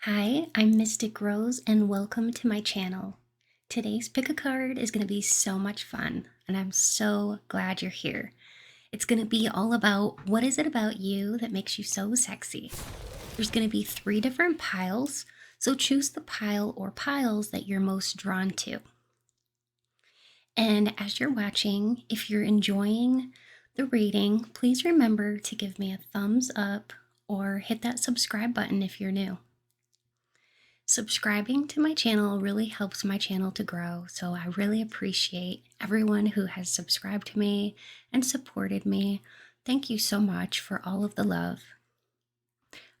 Hi, I'm Mystic Rose and welcome to my channel. Today's pick a card is going to be so much fun and I'm so glad you're here. It's going to be all about what is it about you that makes you so sexy. There's going to be 3 different piles, so choose the pile or piles that you're most drawn to. And as you're watching, if you're enjoying the reading, please remember to give me a thumbs up or hit that subscribe button if you're new. Subscribing to my channel really helps my channel to grow, so I really appreciate everyone who has subscribed to me and supported me. Thank you so much for all of the love.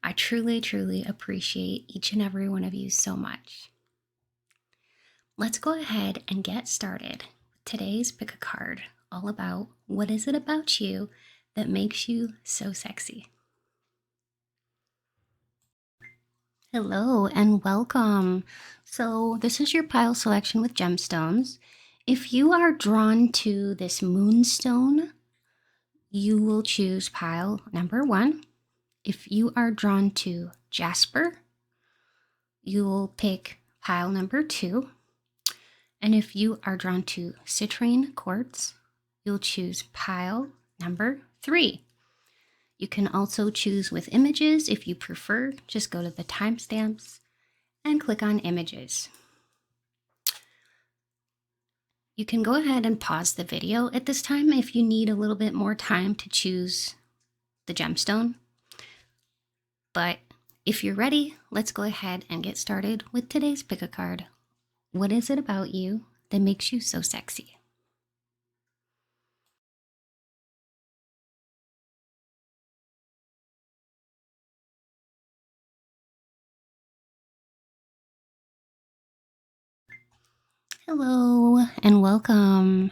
I truly appreciate each and every one of you so much. Let's go ahead and get started. Today's pick a card, all about what is it about you that makes you so sexy. Hello and welcome. So this is your pile selection with gemstones. If you are drawn to this moonstone, you will choose pile number 1. If you are drawn to jasper, you will pick pile number 2. And if you are drawn to citrine quartz, you'll choose pile number 3. You can also choose with images if you prefer. Just go to the timestamps and click on images. You can go ahead and pause the video at this time if you need a little bit more time to choose the gemstone. But if you're ready, let's go ahead and get started with today's pick a card. What is it about you that makes you so sexy? Hello and welcome.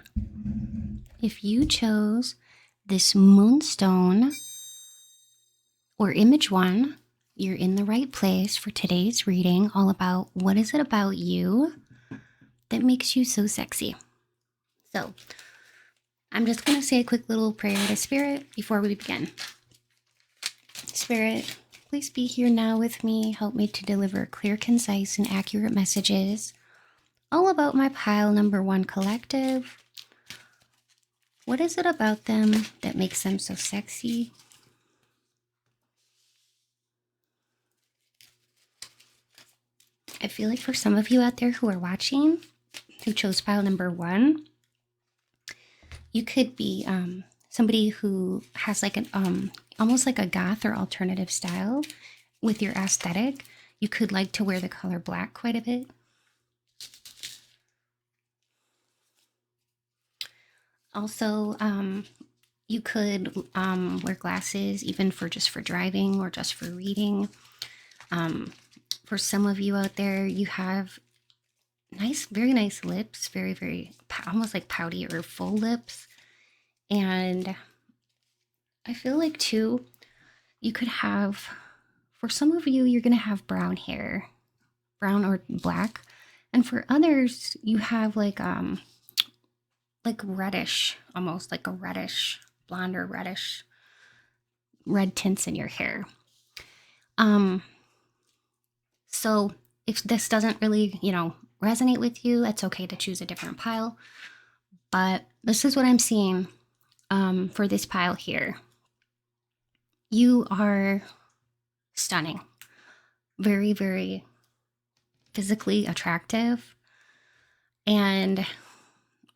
If you chose this moonstone or image 1, you're in the right place for today's reading, all about what is it about you that makes you so sexy. So I'm just going to say a quick little prayer to Spirit before we begin. Spirit, please be here now with me. Help me to deliver clear, concise, and accurate messages all about my pile number 1 collective. What is it about them that makes them so sexy? I feel like for some of you out there who are watching, who chose pile number 1, you could be somebody who has like an almost like a goth or alternative style with your aesthetic. You could like to wear the color black quite a bit. Also, you could wear glasses even for just for driving or just for reading. For some of you out there, you have nice, very nice lips, very almost like pouty or full lips. And I feel like too, you could have, for some of you, you're gonna have brown hair, brown or black, and for others, you have like reddish, almost like a reddish blonde or reddish red tints in your hair. So if this doesn't really, resonate with you, it's okay to choose a different pile. But this is what I'm seeing for this pile here. You are stunning, very physically attractive, and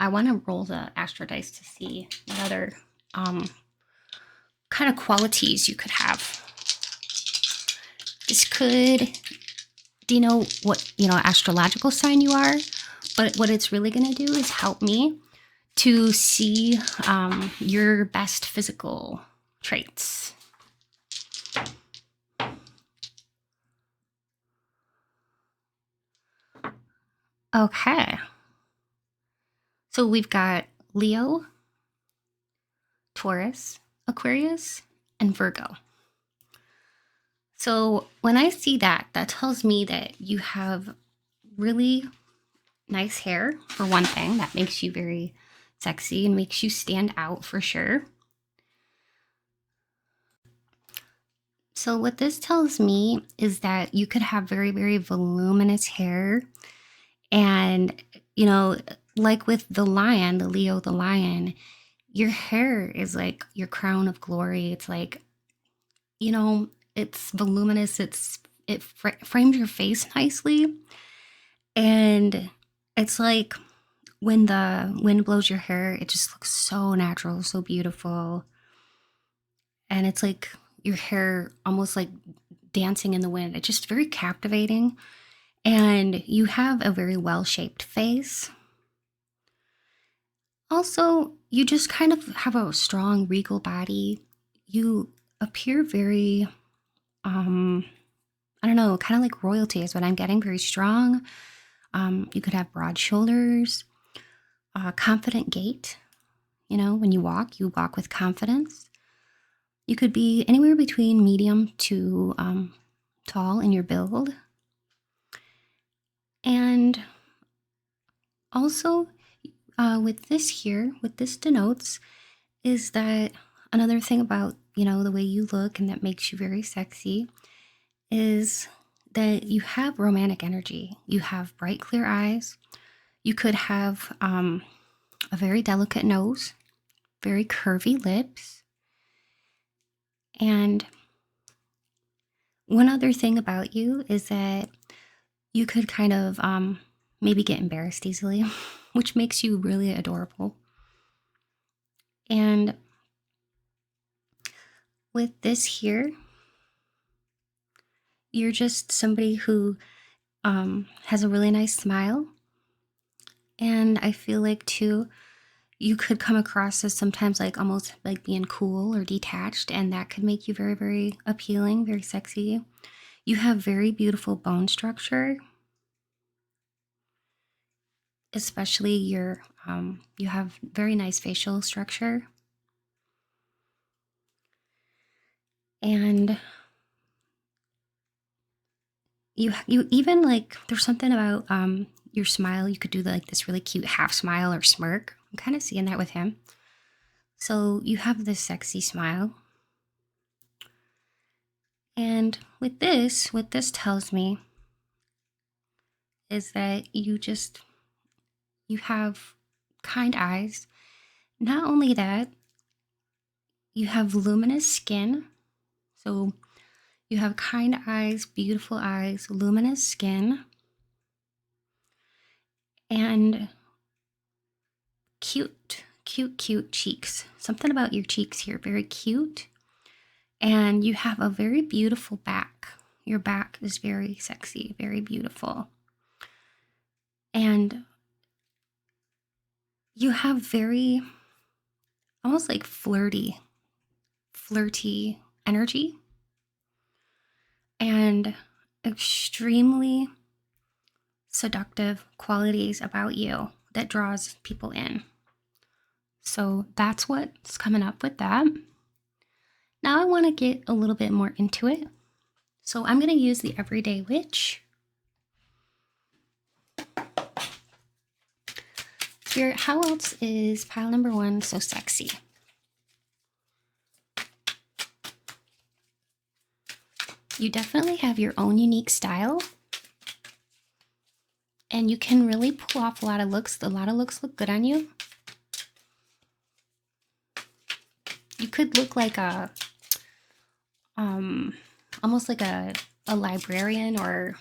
I want to roll the Astro dice to see what other kind of qualities you could have. This could denote what astrological sign you are, but what it's really going to do is help me to see your best physical traits. Okay. So we've got Leo, Taurus, Aquarius, and Virgo. So when I see that, that tells me that you have really nice hair, for one thing. That makes you very sexy and makes you stand out for sure. So what this tells me is that you could have very, very voluminous hair. And, you know, like with the lion, the Leo, the lion, your hair is like your crown of glory. It's like, you know, it's voluminous. It frames your face nicely. And it's like when the wind blows your hair, it just looks so natural, so beautiful. And it's like your hair almost like dancing in the wind. It's just very captivating. And you have a very well shaped face. Also, you just kind of have a strong, regal body. You appear very, um, I don't know, kind of like royalty is what I'm getting, very strong. You could have broad shoulders, confident gait. You know, when you walk with confidence. You could be anywhere between medium to tall in your build. And also, with this here, what this denotes is that another thing about, you know, the way you look and that makes you very sexy is that you have romantic energy. You have bright, clear eyes. You could have a very delicate nose, very curvy lips. And one other thing about you is that you could kind of maybe get embarrassed easily, which makes you really adorable. And with this here, you're just somebody who has a really nice smile. And I feel like, too, you could come across as sometimes like almost like being cool or detached, and that could make you very, very appealing, very sexy. You have very beautiful bone structure, especially you have very nice facial structure. And you even like there's something about your smile. You could do like this really cute half smile or smirk. I'm kind of seeing that with him. So you have this sexy smile. And with this, what this tells me is that you have kind eyes. Not only that, you have luminous skin. So you have kind eyes, beautiful eyes, luminous skin, and cute, cute, cute cheeks. Something about your cheeks here, very cute. And you have a very beautiful back. Your back is very sexy, very beautiful. And you have very, almost like flirty energy and extremely seductive qualities about you that draws people in. So that's what's coming up with that. Now I want to get a little bit more into it. So I'm going to use the Everyday Witch. Spirit, how else is pile number 1 so sexy? You definitely have your own unique style. And you can really pull off a lot of looks. A lot of looks look good on you. You could look like a, almost like a librarian or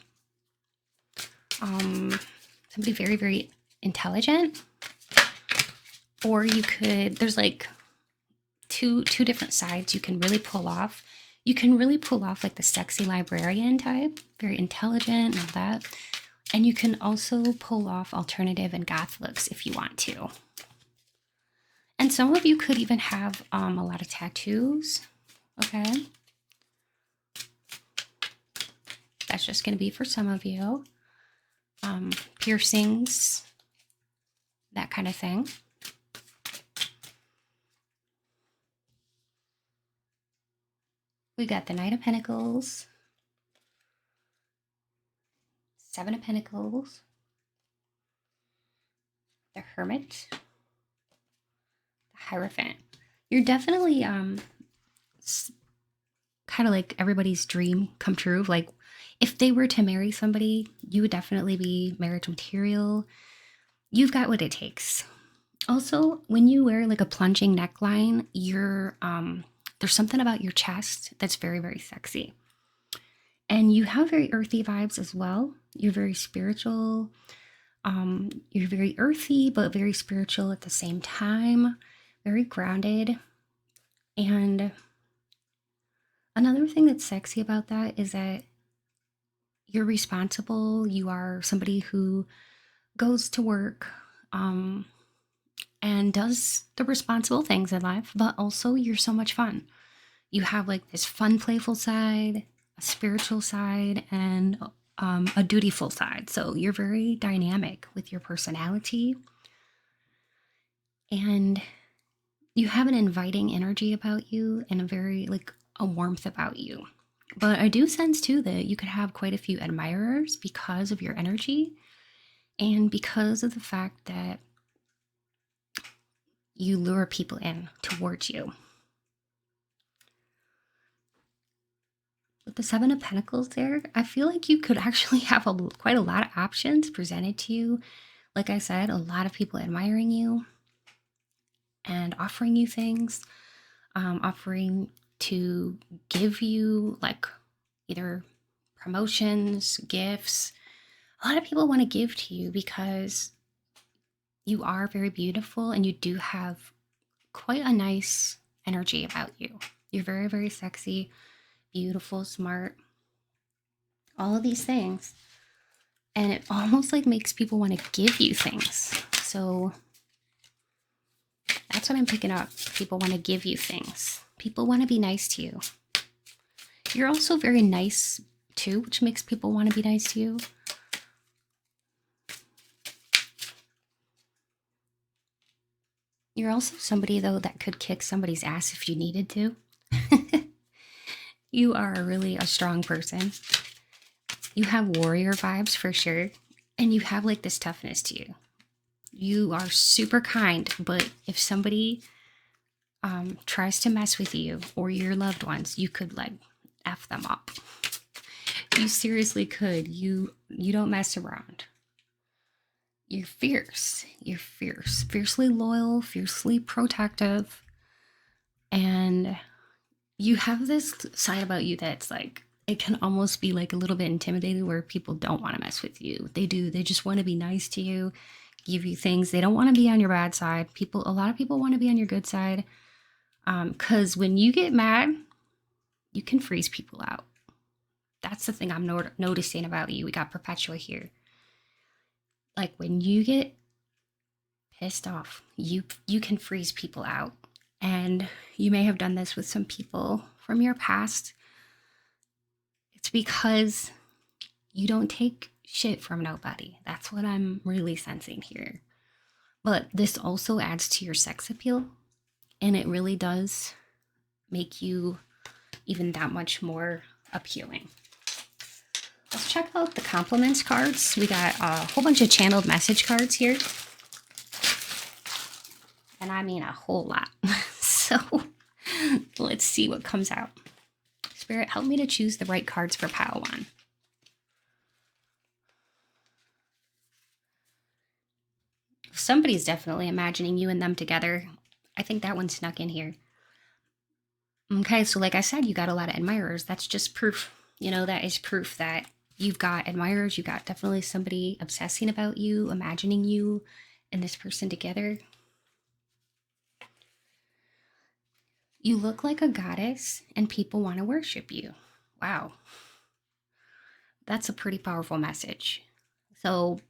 somebody very, very intelligent. Or you could, there's like two different sides you can really pull off. You can really pull off like the sexy librarian type, very intelligent and all that. And you can also pull off alternative and goth looks if you want to. And some of you could even have a lot of tattoos, okay? That's just going to be for some of you. Piercings, that kind of thing. We got the Knight of Pentacles, 7 of Pentacles, the Hermit, the Hierophant. You're definitely kind kind of like everybody's dream come true. Like if they were to marry somebody, you would definitely be marriage material. You've got what it takes. Also, when you wear like a plunging neckline, there's something about your chest that's very, very sexy. And you have very earthy vibes as well. You're very spiritual. You're very earthy, but very spiritual at the same time. Very grounded. And another thing that's sexy about that is that you're responsible. You are somebody who goes to work and does the responsible things in life, but also you're so much fun. You have like this fun, playful side, a spiritual side, and a dutiful side. So you're very dynamic with your personality. And you have an inviting energy about you and a very, like, a warmth about you. But I do sense too that you could have quite a few admirers because of your energy and because of the fact that you lure people in towards you. With the Seven of Pentacles there, I feel like you could actually have quite a lot of options presented to you. Like I said, a lot of people admiring you and offering you things, offering to give you like either promotions, gifts. A lot of people want to give to you because you are very beautiful and you do have quite a nice energy about you. You're very, very sexy, beautiful, smart, all of these things. And it almost like makes people want to give you things. So that's what I'm picking up. People want to give you things. People want to be nice to you. You're also very nice too, which makes people want to be nice to you. You're also somebody, though, that could kick somebody's ass if you needed to. You are really a strong person. You have warrior vibes for sure. And you have like this toughness to you. You are super kind, but if somebody tries to mess with you or your loved ones, you could like F them up. You seriously could. You don't mess around. You're fierce. You're fierce. Fiercely loyal, fiercely protective. And you have this side about you that's like, it can almost be like a little bit intimidating where people don't want to mess with you. They do. They just want to be nice to you, give you things. They don't want to be on your bad side. A lot of people want to be on your good side. Because when you get mad, you can freeze people out. That's the thing I'm noticing about you. We got Perpetua here. Like when you get pissed off, you can freeze people out. And you may have done this with some people from your past. It's because you don't take shit from nobody. That's what I'm really sensing here. But this also adds to your sex appeal. And it really does make you even that much more appealing. Let's check out the compliments cards. We got a whole bunch of channeled message cards here. And I mean a whole lot. So let's see what comes out. Spirit, help me to choose the right cards for pile one. Somebody's definitely imagining you and them together. I think that one snuck in here. Okay, so like I said, you got a lot of admirers. That's just proof. You know, that is proof that you've got admirers. You got definitely somebody obsessing about you, imagining you and this person together. You look like a goddess and people want to worship you. Wow. That's a pretty powerful message. So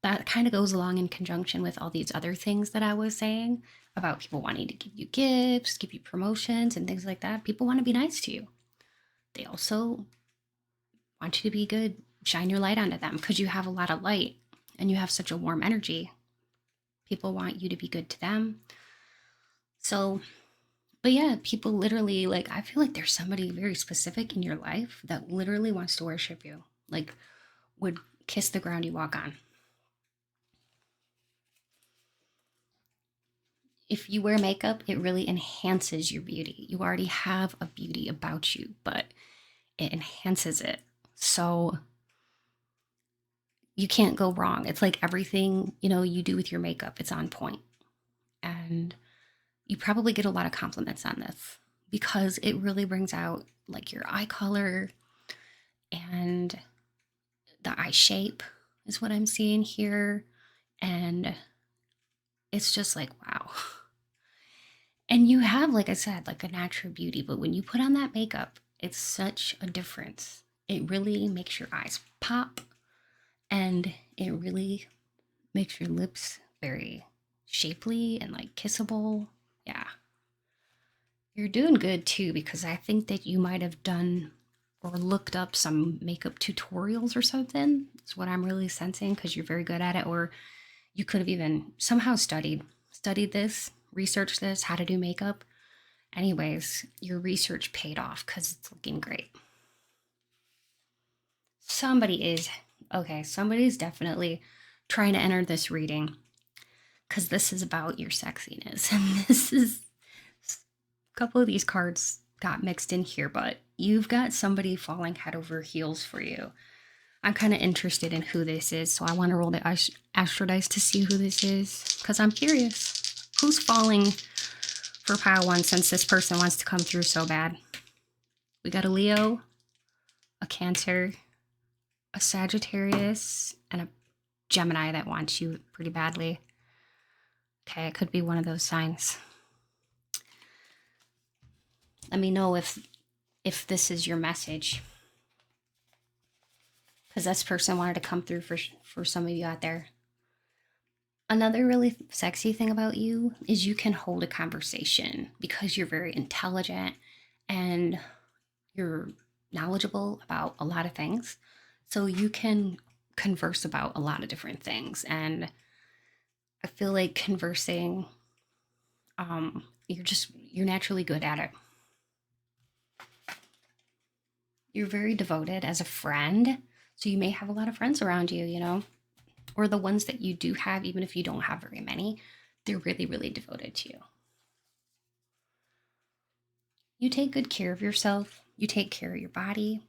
that kind of goes along in conjunction with all these other things that I was saying about people wanting to give you gifts, give you promotions, and things like that. People want to be nice to you. They also want you to be good, shine your light onto them because you have a lot of light and you have such a warm energy. People want you to be good to them. So, but yeah, people literally, like, I feel like there's somebody very specific in your life that literally wants to worship you, like, would kiss the ground you walk on. if you wear makeup, it really enhances your beauty. You already have a beauty about you, but it enhances it. So you can't go wrong. It's like everything, you do with your makeup, it's on point. And you probably get a lot of compliments on this because it really brings out like your eye color and the eye shape is what I'm seeing here. And it's just like, wow. And you have, like I said, like a natural beauty, but when you put on that makeup, it's such a difference. It really makes your eyes pop and it really makes your lips very shapely and like kissable. Yeah. You're doing good too, because I think that you might have done or looked up some makeup tutorials or something. That's what I'm really sensing because you're very good at it. Or you could have even somehow studied this, researched this, how to do makeup. Anyways, your research paid off because it's looking great. Somebody's definitely trying to enter this reading because this is about your sexiness. And this is a couple of these cards got mixed in here, but you've got somebody falling head over heels for you. I'm kind of interested in who this is, so I want to roll the Astro dice to see who this is because I'm curious. Who's falling for pile one since this person wants to come through so bad? We got a Leo, a Cancer, a Sagittarius, and a Gemini that wants you pretty badly. Okay, it could be one of those signs. Let me know if this is your message, because this person wanted to come through for some of you out there. Another really sexy thing about you is you can hold a conversation because you're very intelligent and you're knowledgeable about a lot of things. So you can converse about a lot of different things. And I feel like conversing, you're naturally good at it. You're very devoted as a friend. So you may have a lot of friends around you, or the ones that you do have, even if you don't have very many, they're really, really devoted to you. You take good care of yourself. You take care of your body.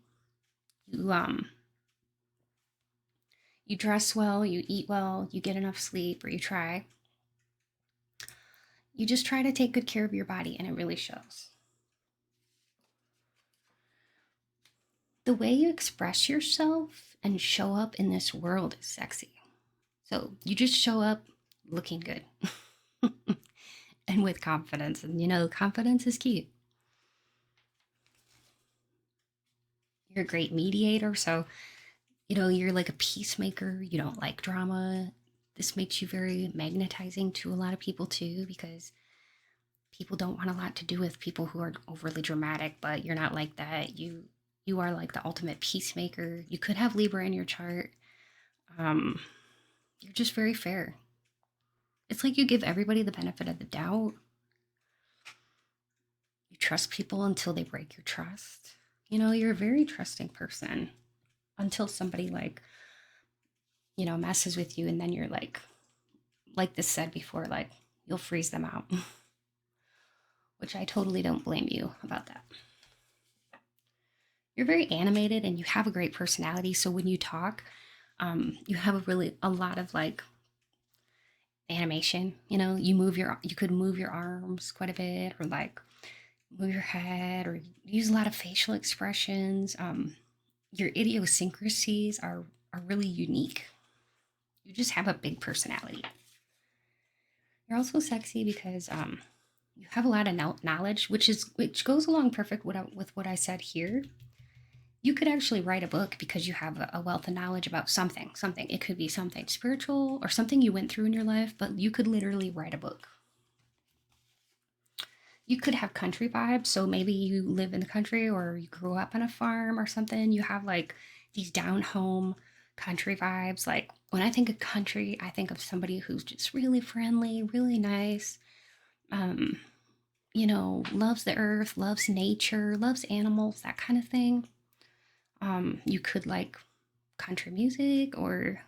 You dress well, you eat well, you get enough sleep, or you try. You just try to take good care of your body, and it really shows. The way you express yourself and show up in this world is sexy. So you just show up looking good and with confidence. And confidence is key. You're a great mediator. So, you're like a peacemaker. You don't like drama. This makes you very magnetizing to a lot of people too, because people don't want a lot to do with people who are overly dramatic, but you're not like that. You are like the ultimate peacemaker. You could have Libra in your chart. You're just very fair. It's like you give everybody the benefit of the doubt. You trust people until they break your trust. You're a very trusting person until somebody messes with you, and then you're like this said before, like you'll freeze them out, which I totally don't blame you about that. You're very animated and you have a great personality. So when you talk, you have a lot of like animation. You could move your arms quite a bit, or like move your head, or use a lot of facial expressions. Your idiosyncrasies are really unique. You just have a big personality. You're also sexy because you have a lot of knowledge, which goes along perfect with what I said here. You could actually write a book because you have a wealth of knowledge about something. It could be something spiritual or something you went through in your life, but you could literally write a book. You could have country vibes. So maybe you live in the country or you grew up on a farm or something. You have like these down home country vibes. Like when I think of country, I think of somebody who's just really friendly, really nice, loves the earth, loves nature, loves animals, that kind of thing. You could like country music or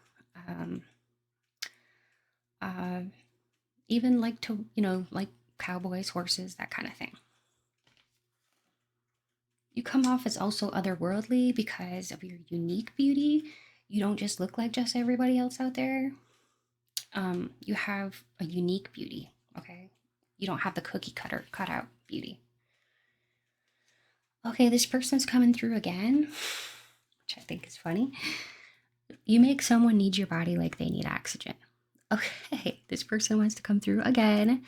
even like to, like cowboys, horses, that kind of thing. You come off as also otherworldly because of your unique beauty. You don't just look like just everybody else out there. You have a unique beauty, okay? You don't have the cookie cutter cutout beauty. Okay, this person's coming through again, which I think is funny. You make someone need your body like they need oxygen. Okay, this person wants to come through again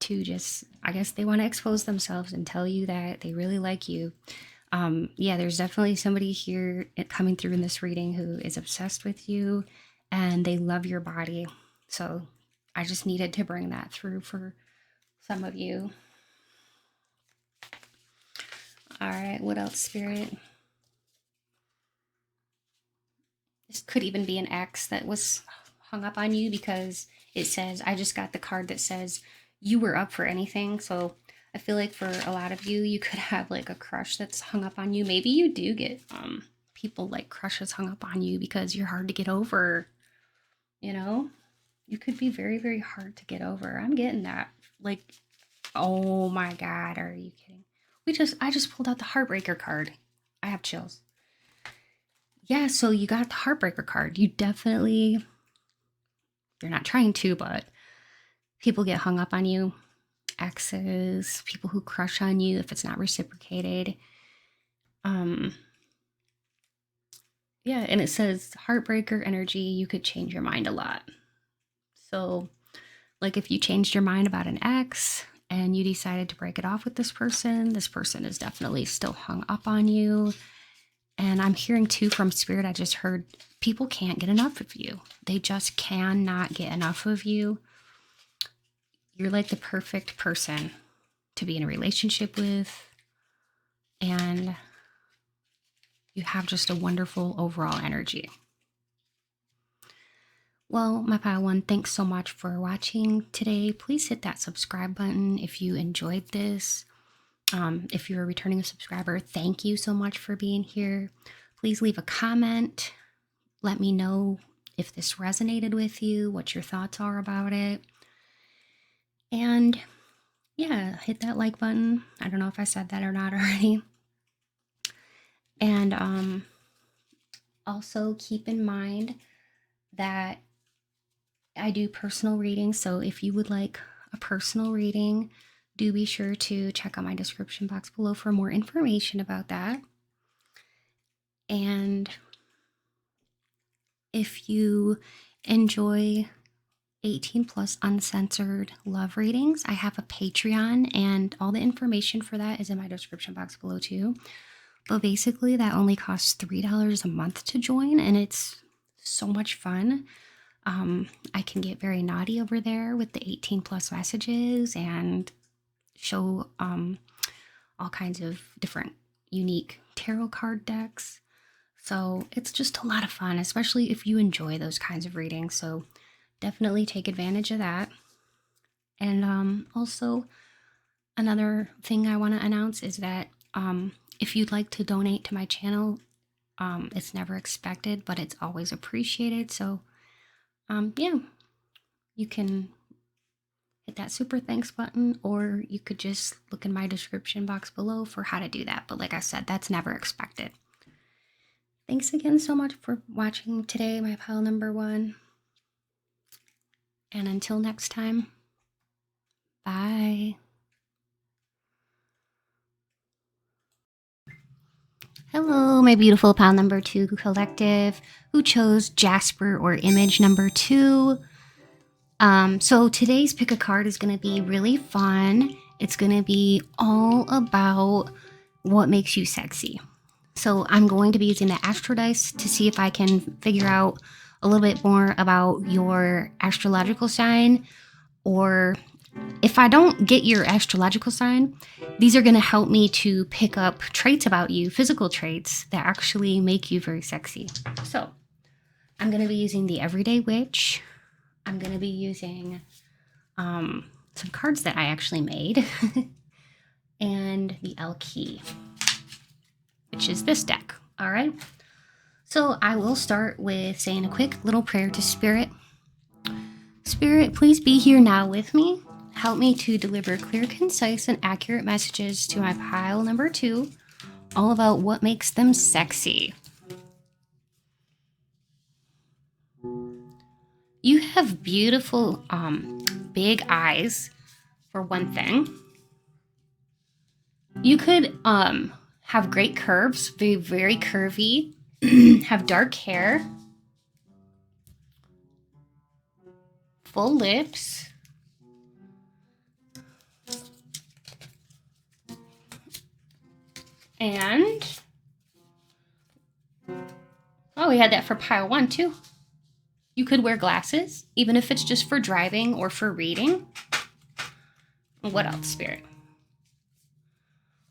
to just, I guess they want to expose themselves and tell you that they really like you. Yeah, there's definitely somebody here coming through in this reading who is obsessed with you and they love your body. So I just needed to bring that through for some of you. All right, what else, Spirit? This could even be an ex that was hung up on you because it says, I just got the card that says you were up for anything. So I feel like for a lot of you, you could have like a crush that's hung up on you. Maybe you do get people like crushes hung up on you because you're hard to get over, you know? You could be very, very hard to get over. I'm getting that. Like, oh my God, are you kidding? I just pulled out the heartbreaker card. I have chills. Yeah, so you got the heartbreaker card. You definitely, you're not trying to, but people get hung up on you. Exes, people who crush on you if it's not reciprocated. Yeah, and it says heartbreaker energy, you could change your mind a lot. So, like if you changed your mind about an ex and you decided to break it off with this person is definitely still hung up on you. And I'm hearing too from Spirit, I just heard people can't get enough of you. They just cannot get enough of you. You're like the perfect person to be in a relationship with. And you have just a wonderful overall energy. Well, my pile one, thanks so much for watching today. Please hit that subscribe button if you enjoyed this. If you're a returning subscriber, thank you so much for being here. Please leave a comment. Let me know if this resonated with you, what your thoughts are about it. And yeah, hit that like button. I don't know if I said that or not already. And also keep in mind that I do personal readings. So if you would like a personal reading, do be sure to check out my description box below for more information about that. And if you enjoy 18 plus uncensored love readings, I have a Patreon, and all the information for that is in my description box below too. But basically, that only costs $3 a month to join, and it's so much fun. I can get very naughty over there with the 18 plus messages and show all kinds of different unique tarot card decks. So it's just a lot of fun, especially if you enjoy those kinds of readings. So definitely take advantage of that. And also, another thing I want to announce is that if you'd like to donate to my channel, it's never expected, but it's always appreciated. So yeah, you can hit that super thanks button, or you could just look in my description box below for how to do that. But like I said, that's never expected. Thanks again so much for watching today, my pile number one. And until next time, bye. Hello, my beautiful pile number two collective who chose Jasper or image number two. So today's pick a card is going to be really fun. It's going to be all about what makes you sexy. So I'm going to be using the Astro dice to see if I can figure out a little bit more about your astrological sign, or if I don't get your astrological sign, these are going to help me to pick up traits about you, physical traits that actually make you very sexy. So I'm going to be using the Everyday Witch. I'm going to be using some cards that I actually made and the L key, which is this deck. All right. So I will start with saying a quick little prayer to Spirit. Spirit, please be here now with me. Help me to deliver clear, concise, and accurate messages to my pile number 2, all about what makes them sexy. You have beautiful, big eyes, for one thing. You could, have great curves, very, very curvy, have dark hair, full lips, and oh, we had that for pile 1 too. You could wear glasses, even if it's just for driving or for reading. What else, Spirit?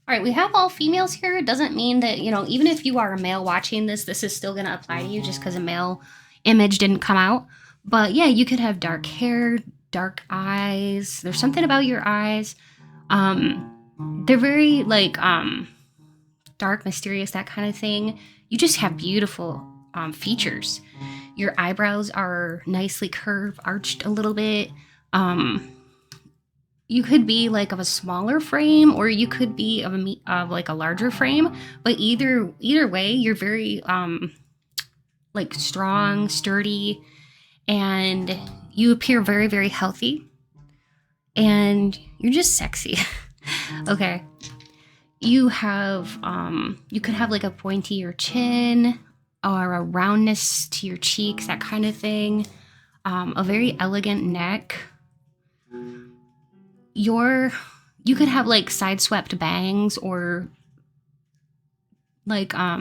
All right, we have all females here. It doesn't mean that, you know, even if you are a male watching this, this is still going to apply to you just because a male image didn't come out. But yeah, you could have dark hair, dark eyes. There's something about your eyes. They're very like dark, mysterious, that kind of thing. You just have beautiful features. Your eyebrows are nicely curved, arched a little bit. You could be like of a smaller frame, or you could be of like a larger frame. But either way, you're very like strong, sturdy, and you appear very, very healthy. And you're just sexy. Okay. You have you could have like a pointier chin or a roundness to your cheeks, that kind of thing. A very elegant neck. You could have like side swept bangs, or like a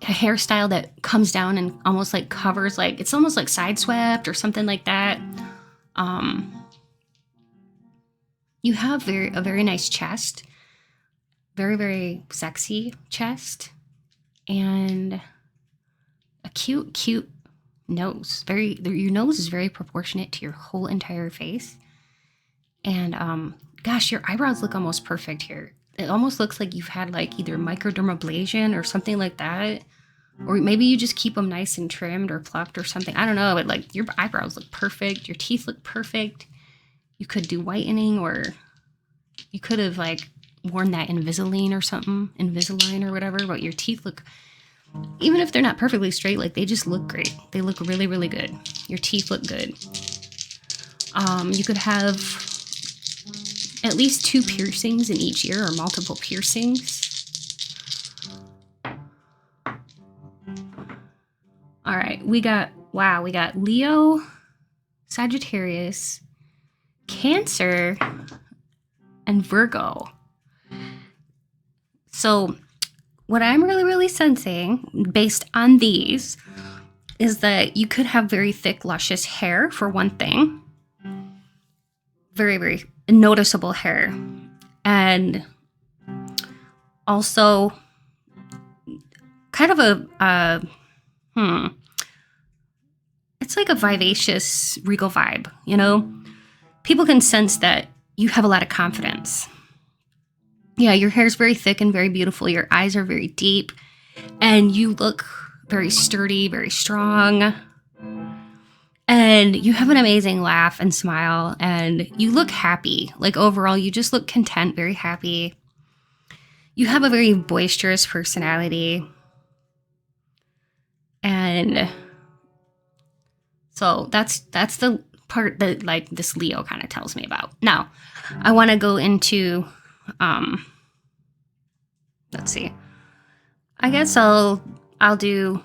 hairstyle that comes down and almost like covers, like it's almost like side swept or something like that. You have a very nice chest, very, very sexy chest, and a cute nose. Your nose is very proportionate to your whole entire face. And gosh, your eyebrows look almost perfect here. It almost looks like you've had like either microdermabrasion or something like that. Or maybe you just keep them nice and trimmed or plucked or something. I don't know, but like your eyebrows look perfect. Your teeth look perfect. You could do whitening, or you could have like worn that Invisalign or something, Invisalign or whatever, but your teeth look, even if they're not perfectly straight, like they just look great. They look really, really good. Your teeth look good. You could have at least 2 piercings in each ear, or multiple piercings. All right, we got Leo, Sagittarius, Cancer, and Virgo. So what I'm really, really sensing based on these is that you could have very thick, luscious hair, for one thing. Very, very noticeable hair. And also kind of it's like a vivacious, regal vibe, you know? People can sense that you have a lot of confidence. Yeah, your hair is very thick and very beautiful. Your eyes are very deep, and you look very sturdy, very strong. And you have an amazing laugh and smile, and you look happy. Like overall, you just look content, very happy. You have a very boisterous personality. And so that's the part that like this Leo kind of tells me about. Now, I want to go into, let's see. I guess I'll do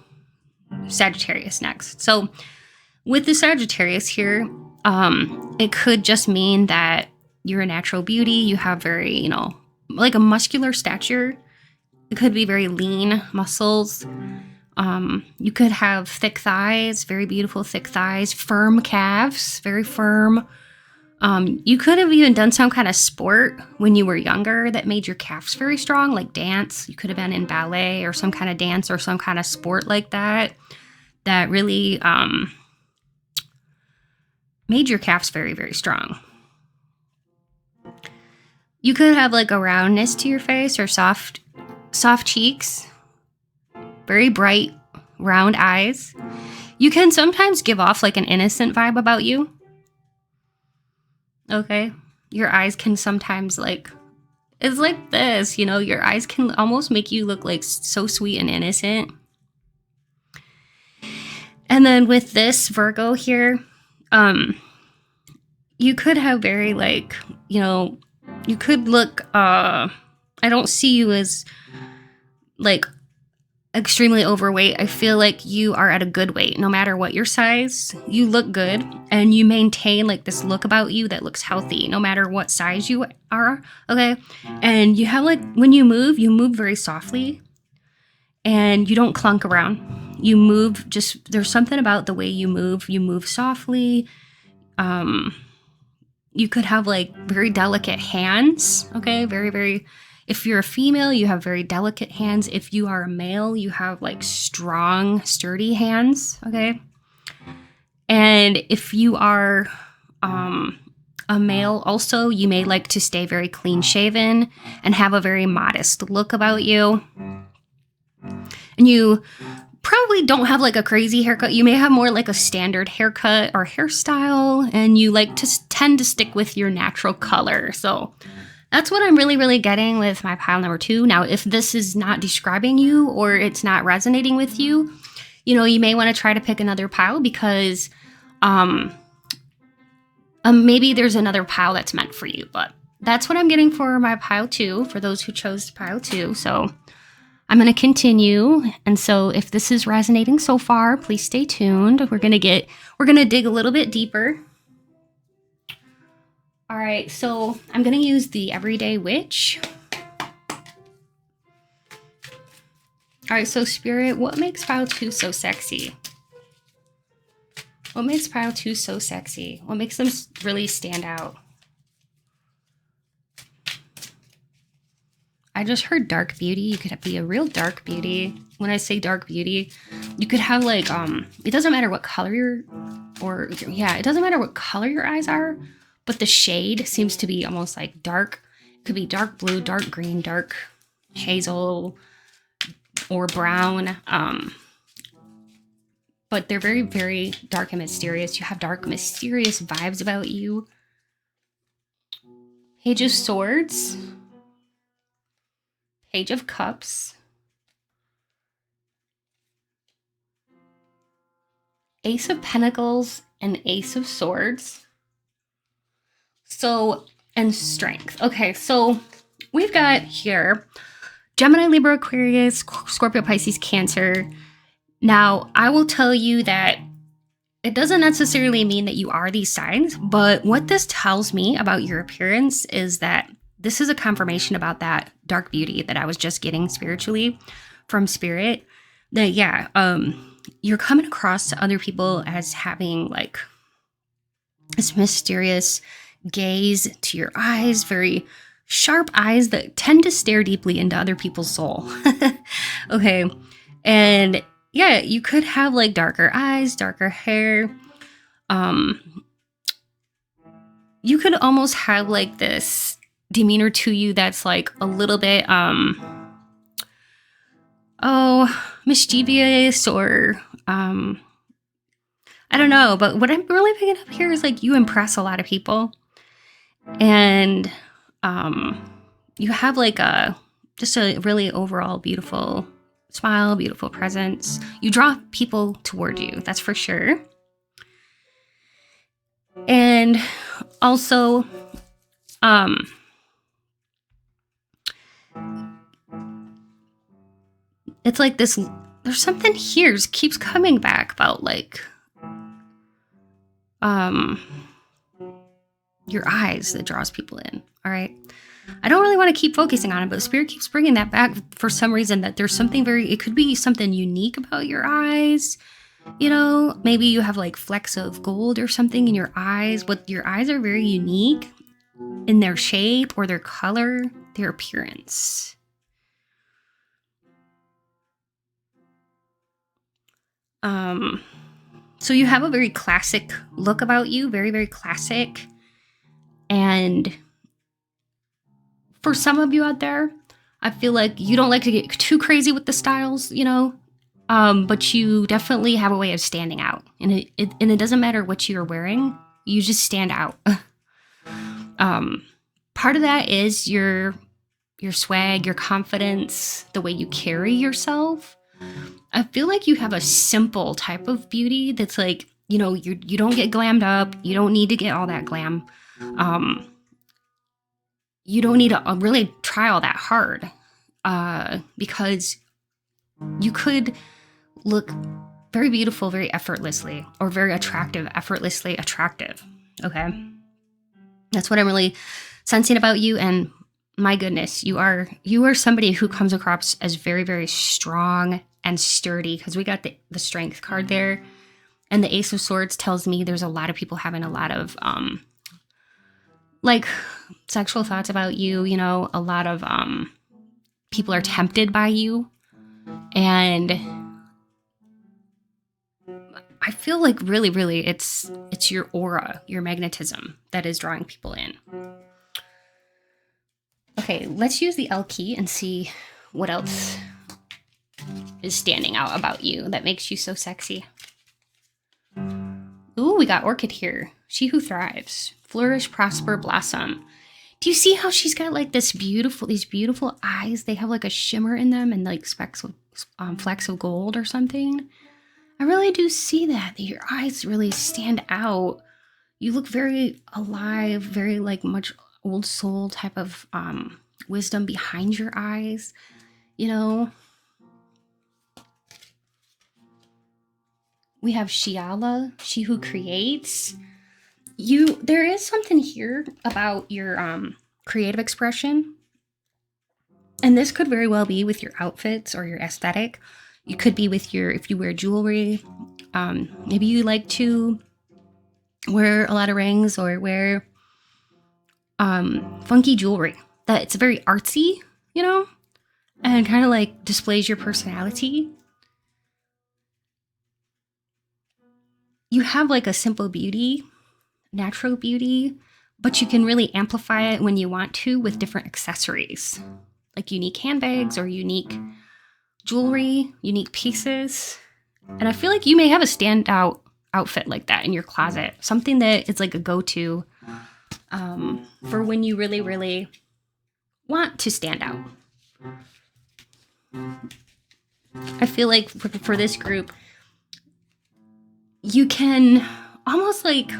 Sagittarius next. So with the Sagittarius here, it could just mean that you're a natural beauty. You have very, you know, like a muscular stature. It could be very lean muscles. You could have thick thighs, very beautiful thick thighs, firm calves, very firm. You could have even done some kind of sport when you were younger that made your calves very strong, like dance. You could have been in ballet or some kind of dance or some kind of sport like that, that really made your calves very, very strong. You could have like a roundness to your face, or soft cheeks, very bright, round eyes. You can sometimes give off like an innocent vibe about you. Okay. Your eyes can sometimes like, it's like this, you know, your eyes can almost make you look like so sweet and innocent. And then with this Virgo here, you could have very like, you know, you could look, I don't see you as like extremely overweight. I feel like you are at a good weight. No matter what your size, you look good and you maintain like this look about you that looks healthy no matter what size you are. Okay. And you have like, when you move very softly and you don't clunk around. You move just, there's something about the way you move softly. You could have like very delicate hands. Okay. Very, if you're a female, you have very delicate hands. If you are a male, you have like strong, sturdy hands. Okay. And if you are a male also, you may like to stay very clean shaven and have a very modest look about you. And you probably don't have like a crazy haircut. You may have more like a standard haircut or hairstyle, and you like to tend to stick with your natural color. So that's what I'm really getting with my pile number 2. Now, if this is not describing you or it's not resonating with you, you know, you may want to try to pick another pile because maybe there's another pile that's meant for you. But that's what I'm getting for my pile 2, for those who chose pile 2. So I'm going to continue. And so if this is resonating so far, please stay tuned. We're going to dig a little bit deeper. All right, so I'm going to use the Everyday Witch. All right, so Spirit, what makes pile 2 so sexy? What makes pile 2 so sexy? What makes them really stand out? I just heard dark beauty. You could be a real dark beauty. When I say dark beauty, you could have like, it doesn't matter what color it doesn't matter what color your eyes are, but the shade seems to be almost like dark. It could be dark blue, dark green, dark hazel, or brown. But they're very dark and mysterious. You have dark, mysterious vibes about you. Page of Swords. Page of Cups. Ace of Pentacles and Ace of Swords. So, and Strength. Okay, so we've got here Gemini, Libra, Aquarius, Scorpio, Pisces, Cancer. Now, I will tell you that it doesn't necessarily mean that you are these signs, but what this tells me about your appearance is that this is a confirmation about that dark beauty that I was just getting spiritually from Spirit. That, yeah, you're coming across to other people as having like this mysterious gaze to your eyes, very sharp eyes that tend to stare deeply into other people's soul. Okay. And yeah, you could have like darker eyes, darker hair. You could almost have like this demeanor to you that's like a little bit, mischievous or, I don't know. But what I'm really picking up here is like you impress a lot of people. And you have like just a really overall beautiful smile, beautiful presence. You draw people toward you, that's for sure. And also, it's like this, there's something here keeps coming back about like, your eyes that draws people in. All right. I don't really want to keep focusing on it, but Spirit keeps bringing that back for some reason, that there's something it could be something unique about your eyes. You know, maybe you have like flecks of gold or something in your eyes, but your eyes are very unique in their shape or their color, their appearance. So you have a very classic look about you, very classic. And for some of you out there, I feel like you don't like to get too crazy with the styles, you know. but you definitely have a way of standing out. And it doesn't matter what you're wearing, you just stand out. Part of that is your swag, your confidence, the way you carry yourself. I feel like you have a simple type of beauty that's like, you know, you don't get glammed up. You don't need to get all that glam. You don't need to really try all that hard, because you could look very beautiful, very effortlessly, or very attractive, effortlessly attractive. Okay. That's what I'm really sensing about you. And my goodness, you are somebody who comes across as very, very strong and sturdy, because we got the strength card there. And the Ace of Swords tells me there's a lot of people having a lot of like sexual thoughts about you, you know, a lot of people are tempted by you. And I feel like really, really it's your aura, your magnetism that is drawing people in. Okay, let's use the L key and see what else is standing out about you that makes you so sexy. Ooh, we got Orchid here. She who thrives. Flourish, prosper, blossom. Do you see how she's got like these beautiful eyes? They have like a shimmer in them and like specks of, flecks of gold or something. I really do see that your eyes really stand out. You look very alive, very like much old soul type of wisdom behind your eyes, you know. We have Shiala, she who creates. There is something here about your creative expression. And this could very well be with your outfits or your aesthetic. You could be with if you wear jewelry. Maybe you like to wear a lot of rings or wear funky jewelry. That it's very artsy, you know, and kind of like displays your personality. You have like a simple beauty, natural beauty, but you can really amplify it when you want to with different accessories, like unique handbags or unique jewelry, unique pieces. And I feel like you may have a standout outfit like that in your closet, something that is like a go-to for when you really, really want to stand out. I feel like for this group, you can almost like,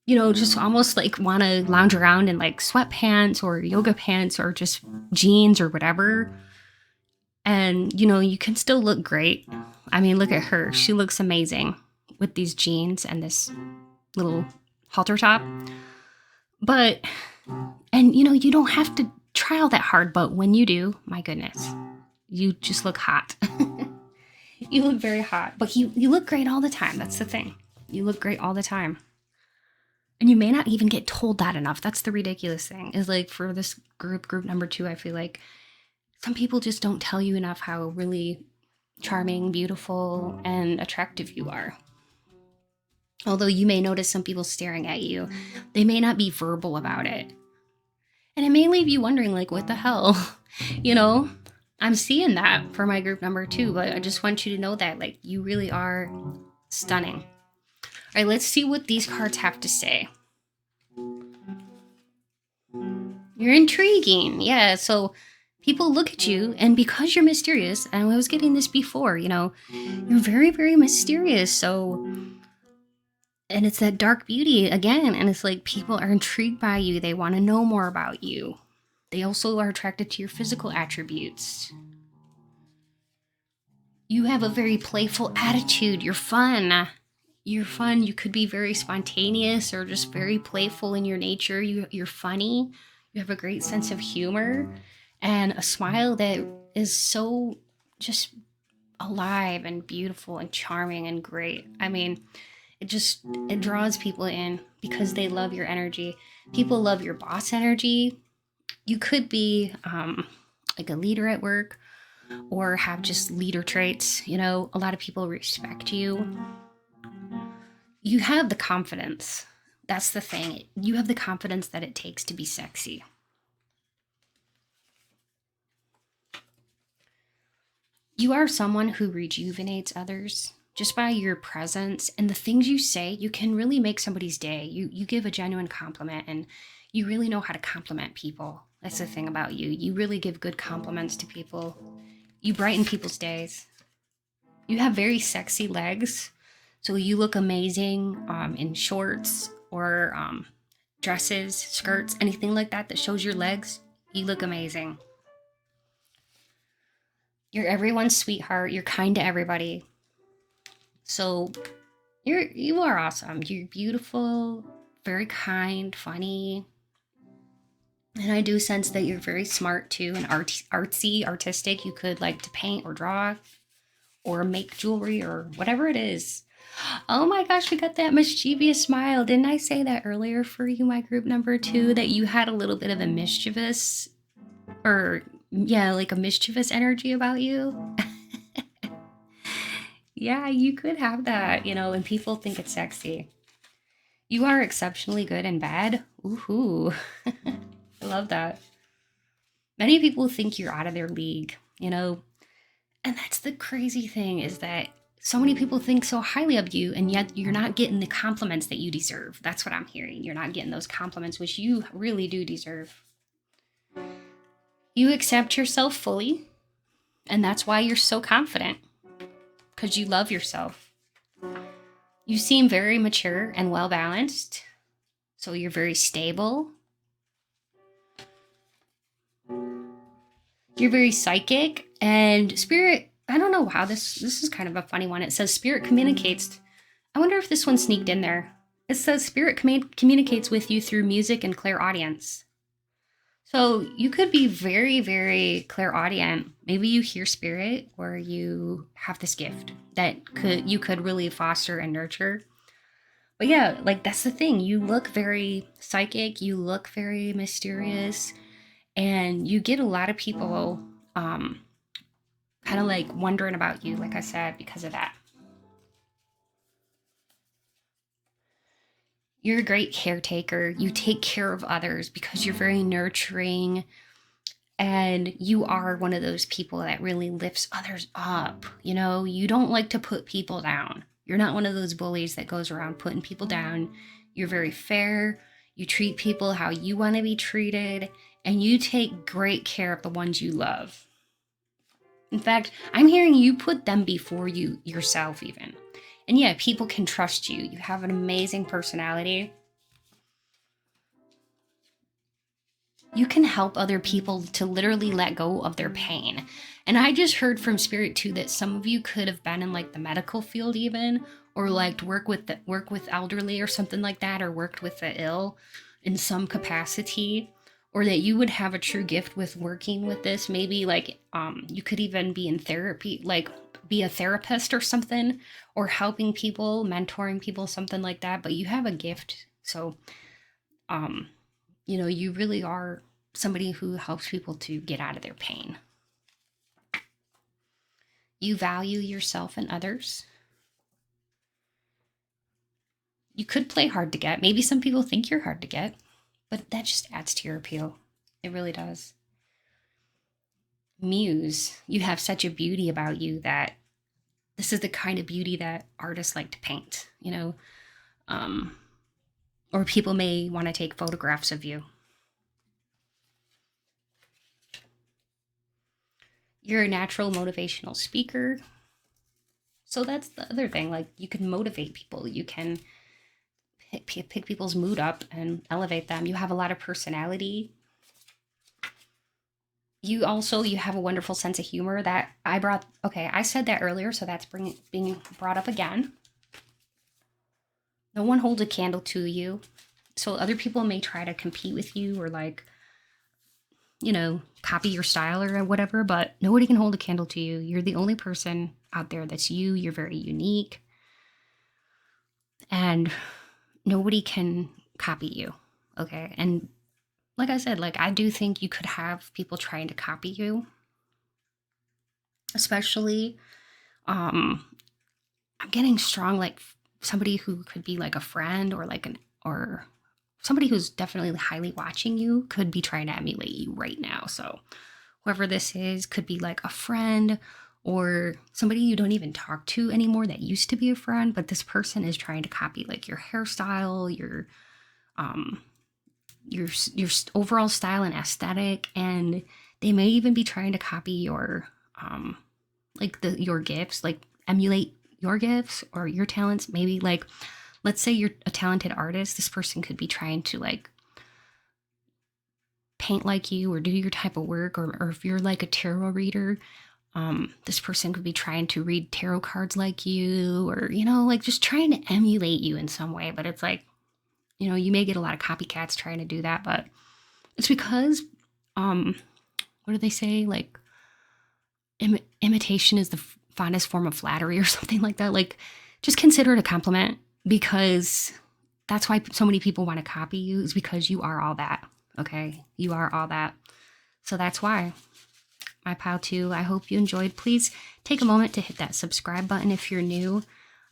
you know, just almost like want to lounge around in like sweatpants or yoga pants or just jeans or whatever. And, you know, you can still look great. I mean, look at her. She looks amazing with these jeans and this little halter top. But, and, you know, you don't have to try all that hard. But when you do, my goodness, you just look hot. You look very hot. But you look great all the time. That's the thing. You look great all the time. And you may not even get told that enough. That's the ridiculous thing. Is like for this group number 2, I feel like some people just don't tell you enough how really charming, beautiful, and attractive you are. Although you may notice some people staring at you, they may not be verbal about it. And it may leave you wondering, like, what the hell? You know, I'm seeing that for my group number 2, but I just want you to know that, like, you really are stunning. All right, let's see what these cards have to say. You're intriguing. Yeah, so people look at you, and because you're mysterious, and I was getting this before, you know, you're very, very mysterious. So, and it's that dark beauty again, and it's like people are intrigued by you. They want to know more about you. They also are attracted to your physical attributes. You have a very playful attitude. You're fun. You're fun. You could be very spontaneous or just very playful in your nature. You're funny. You have a great sense of humor and a smile that is so just alive and beautiful and charming and great. I mean, it draws people in because they love your energy. People love your boss energy. You could be like a leader at work or have just leader traits. You know, a lot of people respect you. You have the confidence. That's the thing. You have the confidence that it takes to be sexy. You are someone who rejuvenates others just by your presence and the things you say. You can really make somebody's day. You give a genuine compliment, and you really know how to compliment people. That's the thing about you. You really give good compliments to people. You brighten people's days. You have very sexy legs, so you look amazing in shorts or dresses, skirts, anything like that that shows your legs. You look amazing. You're everyone's sweetheart. You're kind to everybody. So you are awesome. You're beautiful, very kind, funny. And I do sense that you're very smart too, and artsy, artistic. You could like to paint or draw or make jewelry or whatever it is. Oh my gosh, we got that mischievous smile. Didn't I say that earlier for you, my group number 2, that you had a little bit of a mischievous, or yeah, like a mischievous energy about you? Yeah, you could have that, and people think it's sexy. You are exceptionally good in bed. Ooh, I love that. Many people think you're out of their league. And that's the crazy thing, is that so many people think so highly of you, and yet you're not getting the compliments that you deserve. That's what I'm hearing. You're not getting those compliments, which you really do deserve. You accept yourself fully, and that's why you're so confident, because you love yourself. You seem very mature and well balanced, so you're very stable. You're very psychic, and spirit. I don't know how this is kind of a funny one. It says spirit communicates. I wonder if this one sneaked in there. It says spirit communicates with you through music and clairaudience. So you could be very, very clairaudient. Maybe you hear spirit, or you have this gift that you could really foster and nurture. But yeah, like that's the thing. You look very psychic. You look very mysterious, and you get a lot of people kind of like wondering about you, like I said, because of that. You're a great caretaker. You take care of others because you're very nurturing, and you are one of those people that really lifts others up. You don't like to put people down. You're not one of those bullies that goes around putting people down. You're very fair. You treat people how you want to be treated, and you take great care of the ones you love. In fact, I'm hearing you put them before you yourself, even. And yeah, people can trust you. You have an amazing personality. You can help other people to literally let go of their pain. And I just heard from spirit too that some of you could have been in like the medical field even, or like work with elderly or something like that, or worked with the ill in some capacity, or that you would have a true gift with working with this. Maybe like you could even be in therapy, like be a therapist or something, or helping people, mentoring people, something like that. But you have a gift. So you really are somebody who helps people to get out of their pain. You value yourself and others. You could play hard to get. Maybe some people think you're hard to get, but that just adds to your appeal. It really does. Muse, you have such a beauty about you that this is the kind of beauty that artists like to paint, or people may want to take photographs of you. You're a natural motivational speaker. So that's the other thing. Like, you can motivate people. You can pick people's mood up and elevate them. You have a lot of personality. You have a wonderful sense of humor that I said that earlier, so that's being brought up again. No one holds a candle to you. So other people may try to compete with you, or like, copy your style or whatever, but nobody can hold a candle to you. You're the only person out there that's you. You're very unique. And nobody can copy you. Okay. And like I said, like I do think you could have people trying to copy you. Especially I'm getting strong, like somebody who could be like a friend, or or somebody who's definitely highly watching you could be trying to emulate you right now. So whoever this is could be like a friend, or somebody you don't even talk to anymore that used to be a friend, but this person is trying to copy like your hairstyle, um your overall style and aesthetic, and they may even be trying to copy your like your gifts, like emulate your gifts or your talents. Maybe like, let's say you're a talented artist, this person could be trying to like paint like you or do your type of work, or if you're like a tarot reader, this person could be trying to read tarot cards like you, or like just trying to emulate you in some way. But it's like, you may get a lot of copycats trying to do that, but it's because what do they say, like imitation is the finest form of flattery or something like that. Like, just consider it a compliment, because that's why so many people want to copy you, is because you are all that. Okay, you are all that. So that's why. My pile 2, I hope you enjoyed. Please take a moment to hit that subscribe button if you're new.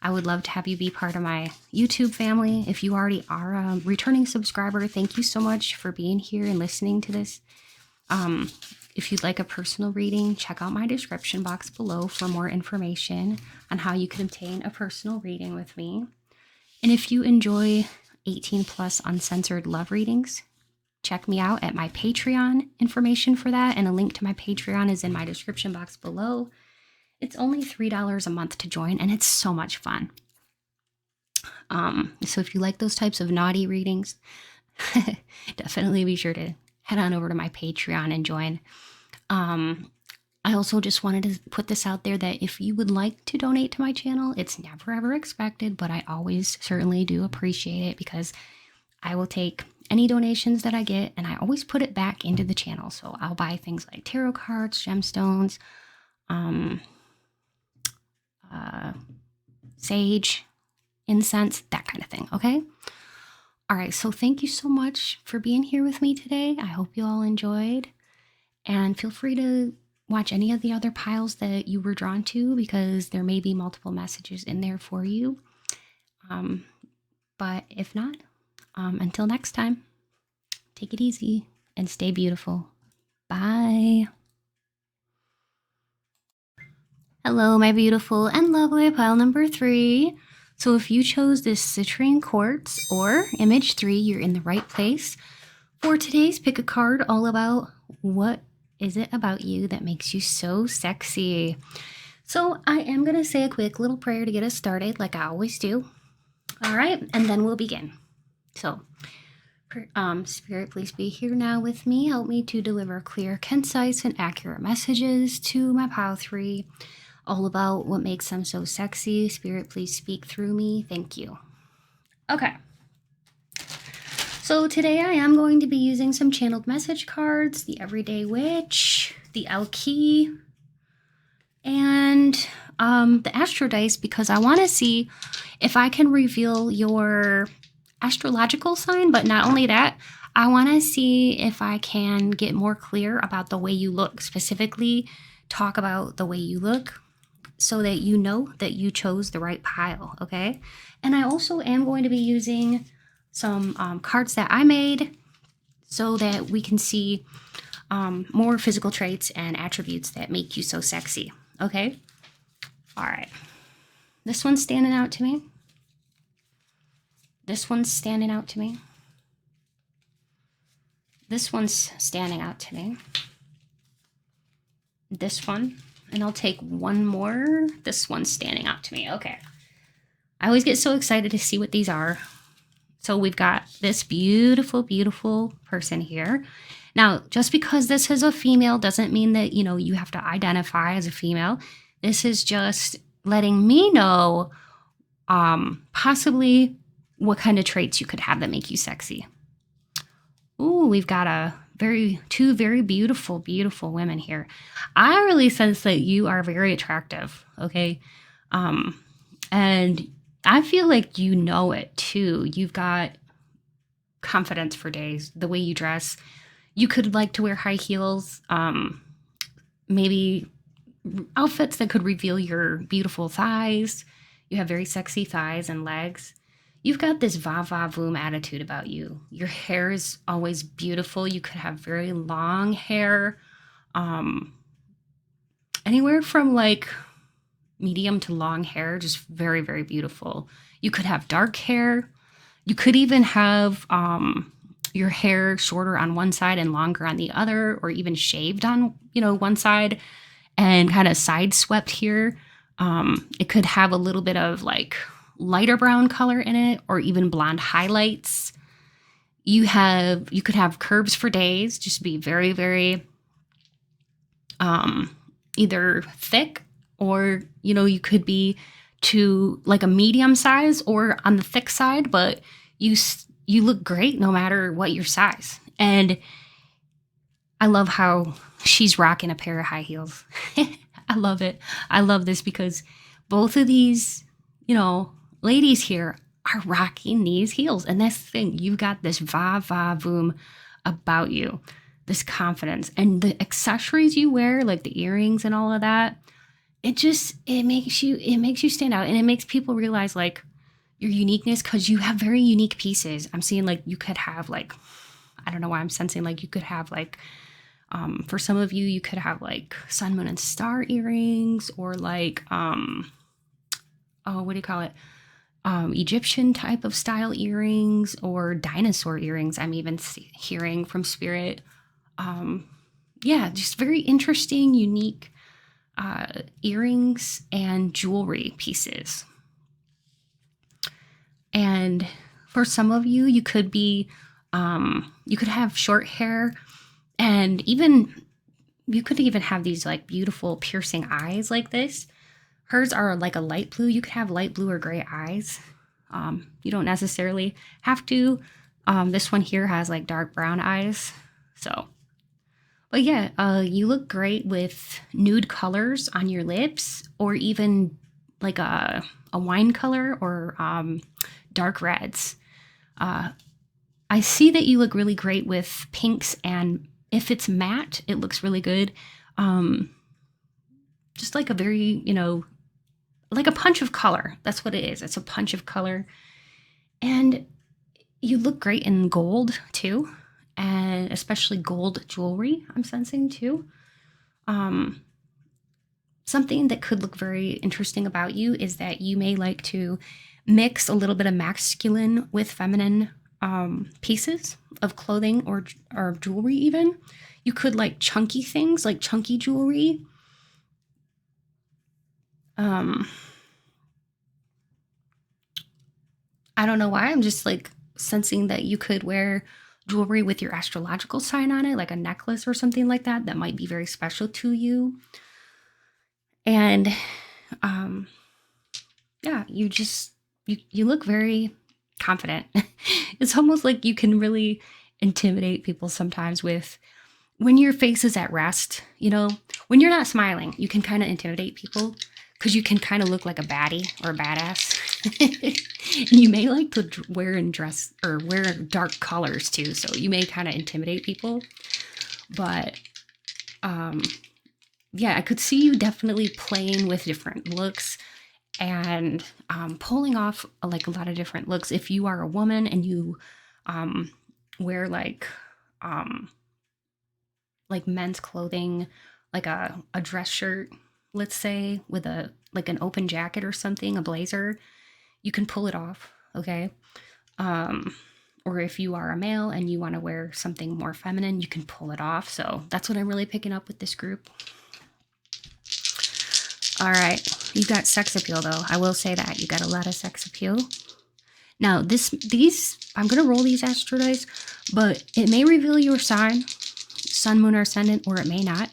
I would love to have you be part of my YouTube family. If you already are a returning subscriber, thank you so much for being here and listening to this. If you'd like a personal reading, check out my description box below for more information on how you can obtain a personal reading with me. And if you enjoy 18 plus uncensored love readings, check me out at my Patreon. Information for that and a link to my Patreon is in my description box below. It's only $3 a month to join, and it's so much fun. So if you like those types of naughty readings, definitely be sure to head on over to my Patreon and join. I also just wanted to put this out there that if you would like to donate to my channel, it's never ever expected, but I always certainly do appreciate it, because I will take any donations that I get and I always put it back into the channel. So I'll buy things like tarot cards, gemstones, sage, incense, that kind of thing. Okay. All right. So thank you so much for being here with me today. I hope you all enjoyed, and feel free to watch any of the other piles that you were drawn to, because there may be multiple messages in there for you. But if not, until next time, take it easy and stay beautiful. Bye. Hello, my beautiful and lovely pile number 3. So if you chose this citrine quartz or image 3, you're in the right place. For today's pick a card all about what is it about you that makes you so sexy. So I am going to say a quick little prayer to get us started, like I always do. All right, and then we'll begin. So Spirit, please be here now with me. Help me to deliver clear, concise, and accurate messages to my pile 3, all about what makes them so sexy. Spirit, please speak through me. Thank you. Okay. So today I am going to be using some channeled message cards, the Everyday Witch, the Key, and the Astro dice, because I want to see if I can reveal your astrological sign. But not only that, I want to see if I can get more clear about the way you look, specifically talk about the way you look, so that you know that you chose the right pile. Okay. And I also am going to be using some cards that I made, so that we can see more physical traits and attributes that make you so sexy. Okay. All right. This one's standing out to me. This one's standing out to me. This one's standing out to me. This one. And I'll take one more. This one's standing out to me. Okay. I always get so excited to see what these are. So we've got this beautiful, beautiful person here. Now, just because this is a female doesn't mean that, you have to identify as a female. This is just letting me know possibly what kind of traits you could have that make you sexy. Ooh, we've got two very beautiful, beautiful women here. I really sense that you are very attractive, okay? And I feel like you know it too. You've got confidence for days, the way you dress. You could like to wear high heels, maybe outfits that could reveal your beautiful thighs. You have very sexy thighs and legs. You've got this va-va-voom attitude about you. Your hair is always beautiful. You could have very long hair. anywhere from like medium to long hair, just very, very beautiful. You could have dark hair. You could even have your hair shorter on one side and longer on the other, or even shaved on, one side and kind of side swept here. It could have a little bit of like lighter brown color in it, or even blonde highlights. You could have curves for days, just be very, very either thick, or you could be to like a medium size or on the thick side, but you look great no matter what your size. And I love how she's rocking a pair of high heels. I love it. I love this because both of these, ladies here are rocking these heels. And that's the thing. You've got this va-va-voom about you, this confidence. And the accessories you wear, like the earrings and all of that, it makes you stand out. And it makes people realize like your uniqueness, because you have very unique pieces. I'm seeing like you could have like, I don't know why I'm sensing like you could have like, for some of you, you could have like sun, moon, and star earrings, or like, what do you call it? Egyptian type of style earrings, or dinosaur earrings. I'm even hearing from spirit. Yeah, just very interesting, unique earrings and jewelry pieces. And for some of you, you could be, you could have short hair, and even you could even have these like beautiful piercing eyes like this. Hers are like a light blue. You could have light blue or gray eyes. You don't necessarily have to. This one here has like dark brown eyes. So, but yeah, you look great with nude colors on your lips, or even like a wine color, or dark reds. I see that you look really great with pinks, and if it's matte, it looks really good. Just like a very, like a punch of color. That's what it is. It's a punch of color. And you look great in gold too, and especially gold jewelry, I'm sensing too. Something that could look very interesting about you is that you may like to mix a little bit of masculine with feminine pieces of clothing, or jewelry even. You could like chunky things, like chunky jewelry. I don't know why. I'm just like sensing that you could wear jewelry with your astrological sign on it, like a necklace or something like that. That might be very special to you. And yeah, you look very confident. It's almost like you can really intimidate people sometimes with when your face is at rest, when you're not smiling, you can kind of intimidate people because you can kind of look like a baddie or a badass. And you may like to wear dark colors too, so you may kind of intimidate people. But yeah, I could see you definitely playing with different looks and pulling off like a lot of different looks. If you are a woman and you wear like men's clothing, like a dress shirt, let's say, with like an open jacket or something, a blazer, you can pull it off, okay? Or if you are a male and you want to wear something more feminine, you can pull it off. So that's what I'm really picking up with this group. All right, you got sex appeal though. I will say that you got a lot of sex appeal. Now these, I'm gonna roll these astro dice, but it may reveal your sign, sun, moon, or ascendant, or it may not.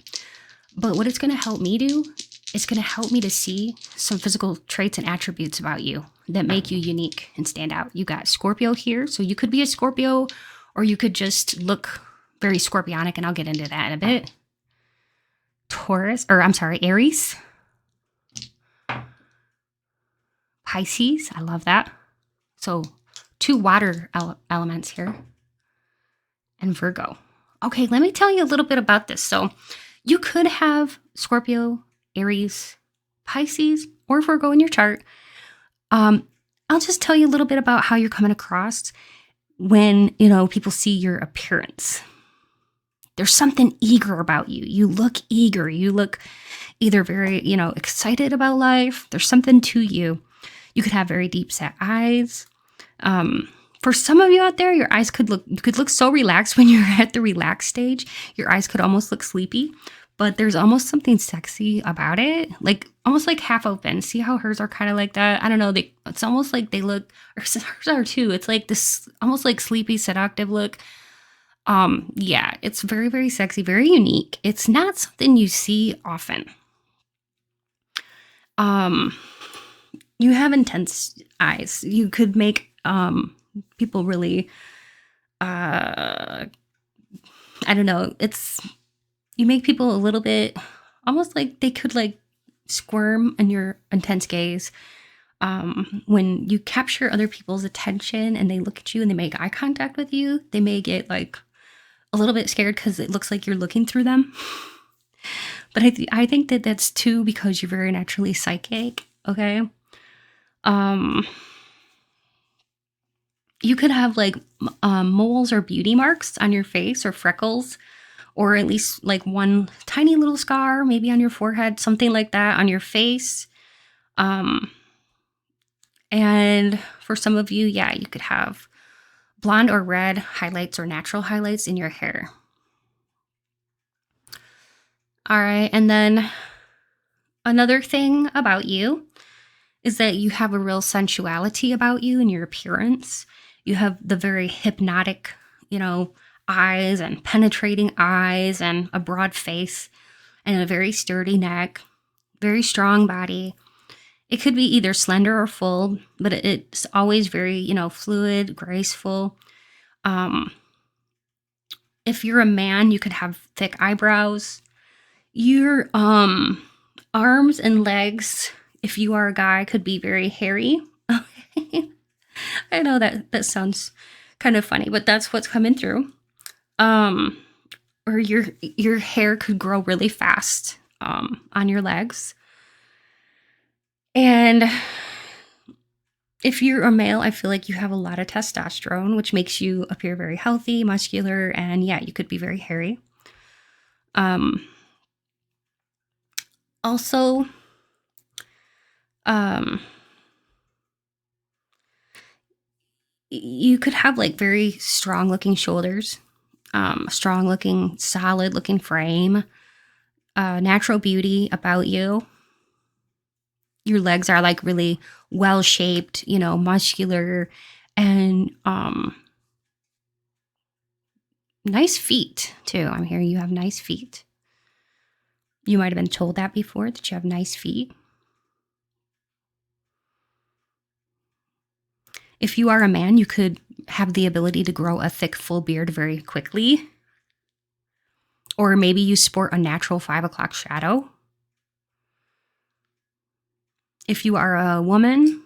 But what it's gonna help me do, it's gonna help me to see some physical traits and attributes about you that make you unique and stand out. You got Scorpio here, so you could be a Scorpio, or you could just look very scorpionic, and I'll get into that in a bit. Aries. Pisces, I love that. So 2 water elements here. And Virgo. Okay, let me tell you a little bit about this. So you could have Scorpio, Aries, Pisces, or Virgo in your chart. I'll just tell you a little bit about how you're coming across when, people see your appearance. there's something eager about you. You look eager. You look either very, excited about life. There's something to you. You could have very deep set eyes. For some of you out there, your eyes could look so relaxed when you're at the relaxed stage. Your eyes could almost look sleepy, but there's almost something sexy about it. Like almost like half open. See how hers are kind of like that? I don't know. It's almost like they look, or hers are too. It's like this almost like sleepy, seductive look. Yeah, it's very, very sexy, very unique. It's not something you see often. You have intense eyes. You could make people really I don't know, you make people a little bit almost like they could like squirm in your intense gaze. When you capture other people's attention and they look at you and they make eye contact with you, they may get like a little bit scared because it looks like you're looking through them. But I think that that's too because you're very naturally psychic. Okay. You could have like moles or beauty marks on your face or freckles, or at least like one tiny little scar, maybe on your forehead, something like that on your face. And for some of you, yeah, you could have blonde or red highlights or natural highlights in your hair. All right. And then another thing about you is that you have a real sensuality about you and your appearance. You have the very hypnotic, eyes and penetrating eyes and a broad face and a very sturdy neck, very strong body. It could be either slender or full, but it's always very, fluid, graceful. If you're a man, you could have thick eyebrows. Your arms and legs, if you are a guy, could be very hairy. I know that sounds kind of funny, but that's what's coming through. Or your hair could grow really fast on your legs. And if you're a male, I feel like you have a lot of testosterone, which makes you appear very healthy, muscular, and yeah, you could be very hairy. Also, you could have like very strong looking shoulders, strong looking, solid looking frame, natural beauty about you. Your legs are like really well shaped, muscular, and nice feet too. I'm hearing you have nice feet. You might have been told that before, that you have nice feet. If you are a man, you could have the ability to grow a thick, full beard very quickly. Or maybe you sport a natural 5 o'clock shadow. If you are a woman,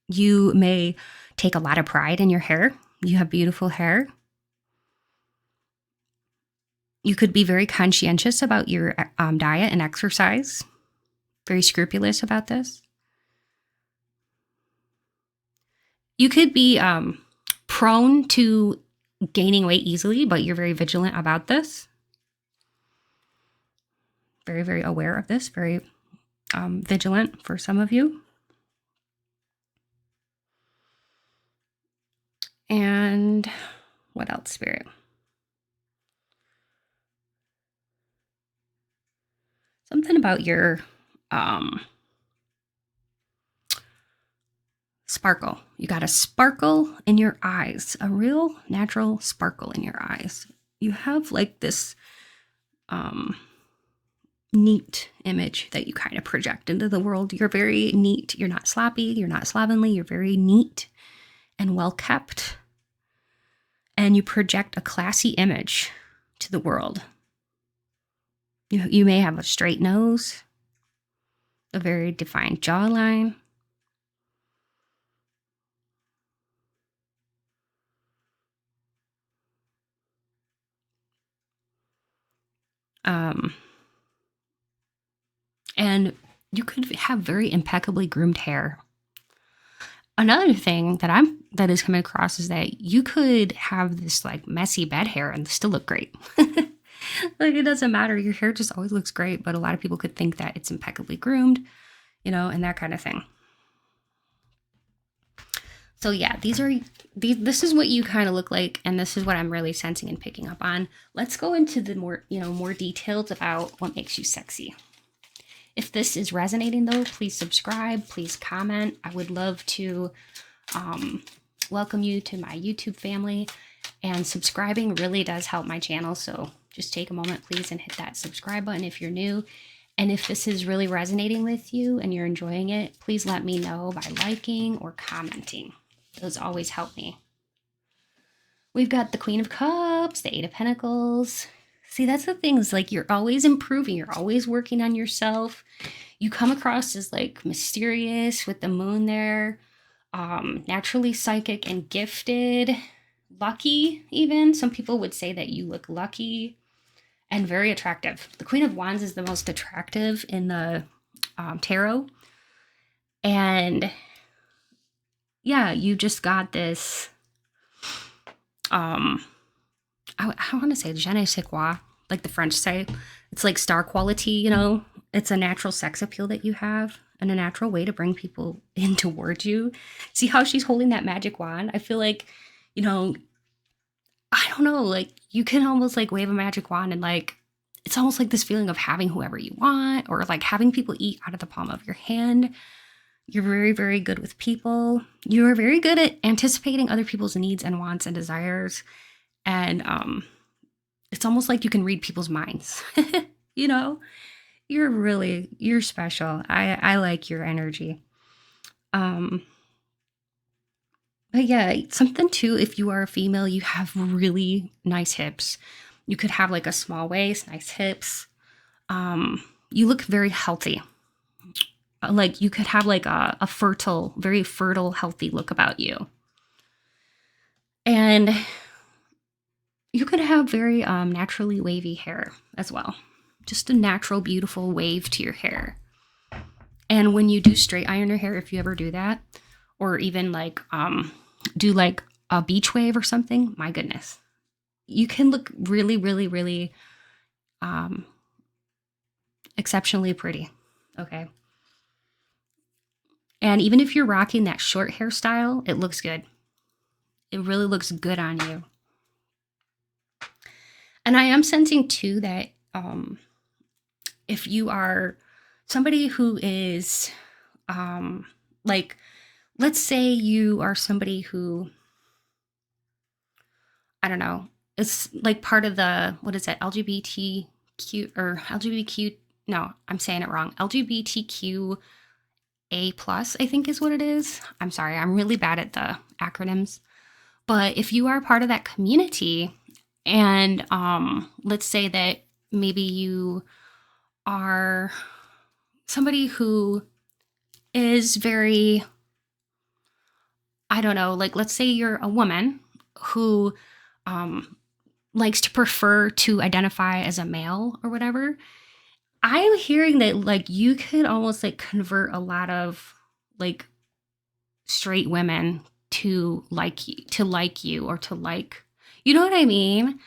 you may take a lot of pride in your hair. You have beautiful hair. You could be very conscientious about your diet and exercise. Very scrupulous about this. You could be prone to gaining weight easily, but you're very vigilant about this. Very, very aware of this. Very vigilant for some of you. And what else, Spirit? Something about your sparkle. You got a sparkle in your eyes, a real natural sparkle in your eyes. You have like this neat image that you kind of project into the world. You're very neat. You're not sloppy. You're not slovenly. You're very neat and well kept. And you project a classy image to the world. You may have a straight nose, a very defined jawline. And you could have very impeccably groomed hair. Another thing that is coming across is that you could have this like messy bed hair and still look great. Like, it doesn't matter. Your hair just always looks great, but a lot of people could think that it's impeccably groomed, you know, and that kind of thing. So yeah, this is what you kind of look like, and this is what I'm really sensing and picking up on. Let's go into the more details about what makes you sexy. If this is resonating though, please subscribe, please comment. I would love to welcome you to my YouTube family, and subscribing really does help my channel. So just take a moment, please, and hit that subscribe button if you're new. And if this is really resonating with you and you're enjoying it, please let me know by liking or commenting. Those always help me. We've got the Queen of Cups, the Eight of Pentacles. See, that's the thing, is like, you're always improving. You're always working on yourself. You come across as like mysterious with the moon there, naturally psychic and gifted, lucky even. Some people would say that you look lucky and very attractive. The Queen of Wands is the most attractive in the tarot. And yeah, you just got this, I want to say je ne sais quoi, like the French say. It's like star quality, you know. It's a natural sex appeal that you have, and a natural way to bring people in towards you. See how she's holding that magic wand? I feel like, you know, I don't know, like, you can almost like wave a magic wand and like, it's almost like this feeling of having whoever you want, or like having people eat out of the palm of your hand. You're very, very good with people. You're very good at anticipating other people's needs and wants and desires. And it's almost like you can read people's minds. You know, you're special. I like your energy. But yeah, something too, if you are a female, you have really nice hips. You could have like a small waist, nice hips. You look very healthy. Like, you could have like a fertile, very fertile, healthy look about you. And you could have very naturally wavy hair as well. Just a natural, beautiful wave to your hair. And when you do straight iron your hair, if you ever do that, or even like do like a beach wave or something, my goodness, you can look really, really, really exceptionally pretty. Okay. And even if you're rocking that short hairstyle, it looks good. It really looks good on you. And I am sensing too that if you are somebody who is like, let's say you are somebody who, I don't know, it's like part of the, what is it, LGBTQ or LGBTQ, no, I'm saying it wrong, LGBTQ A+, I think is what it is. I'm sorry, I'm really bad at the acronyms. But if you are part of that community, and let's say that maybe you are somebody who is very, I don't know, like, let's say you're a woman who likes to prefer to identify as a male or whatever, I'm hearing that like you could almost like convert a lot of like straight women to like you, or to like, you know what I mean?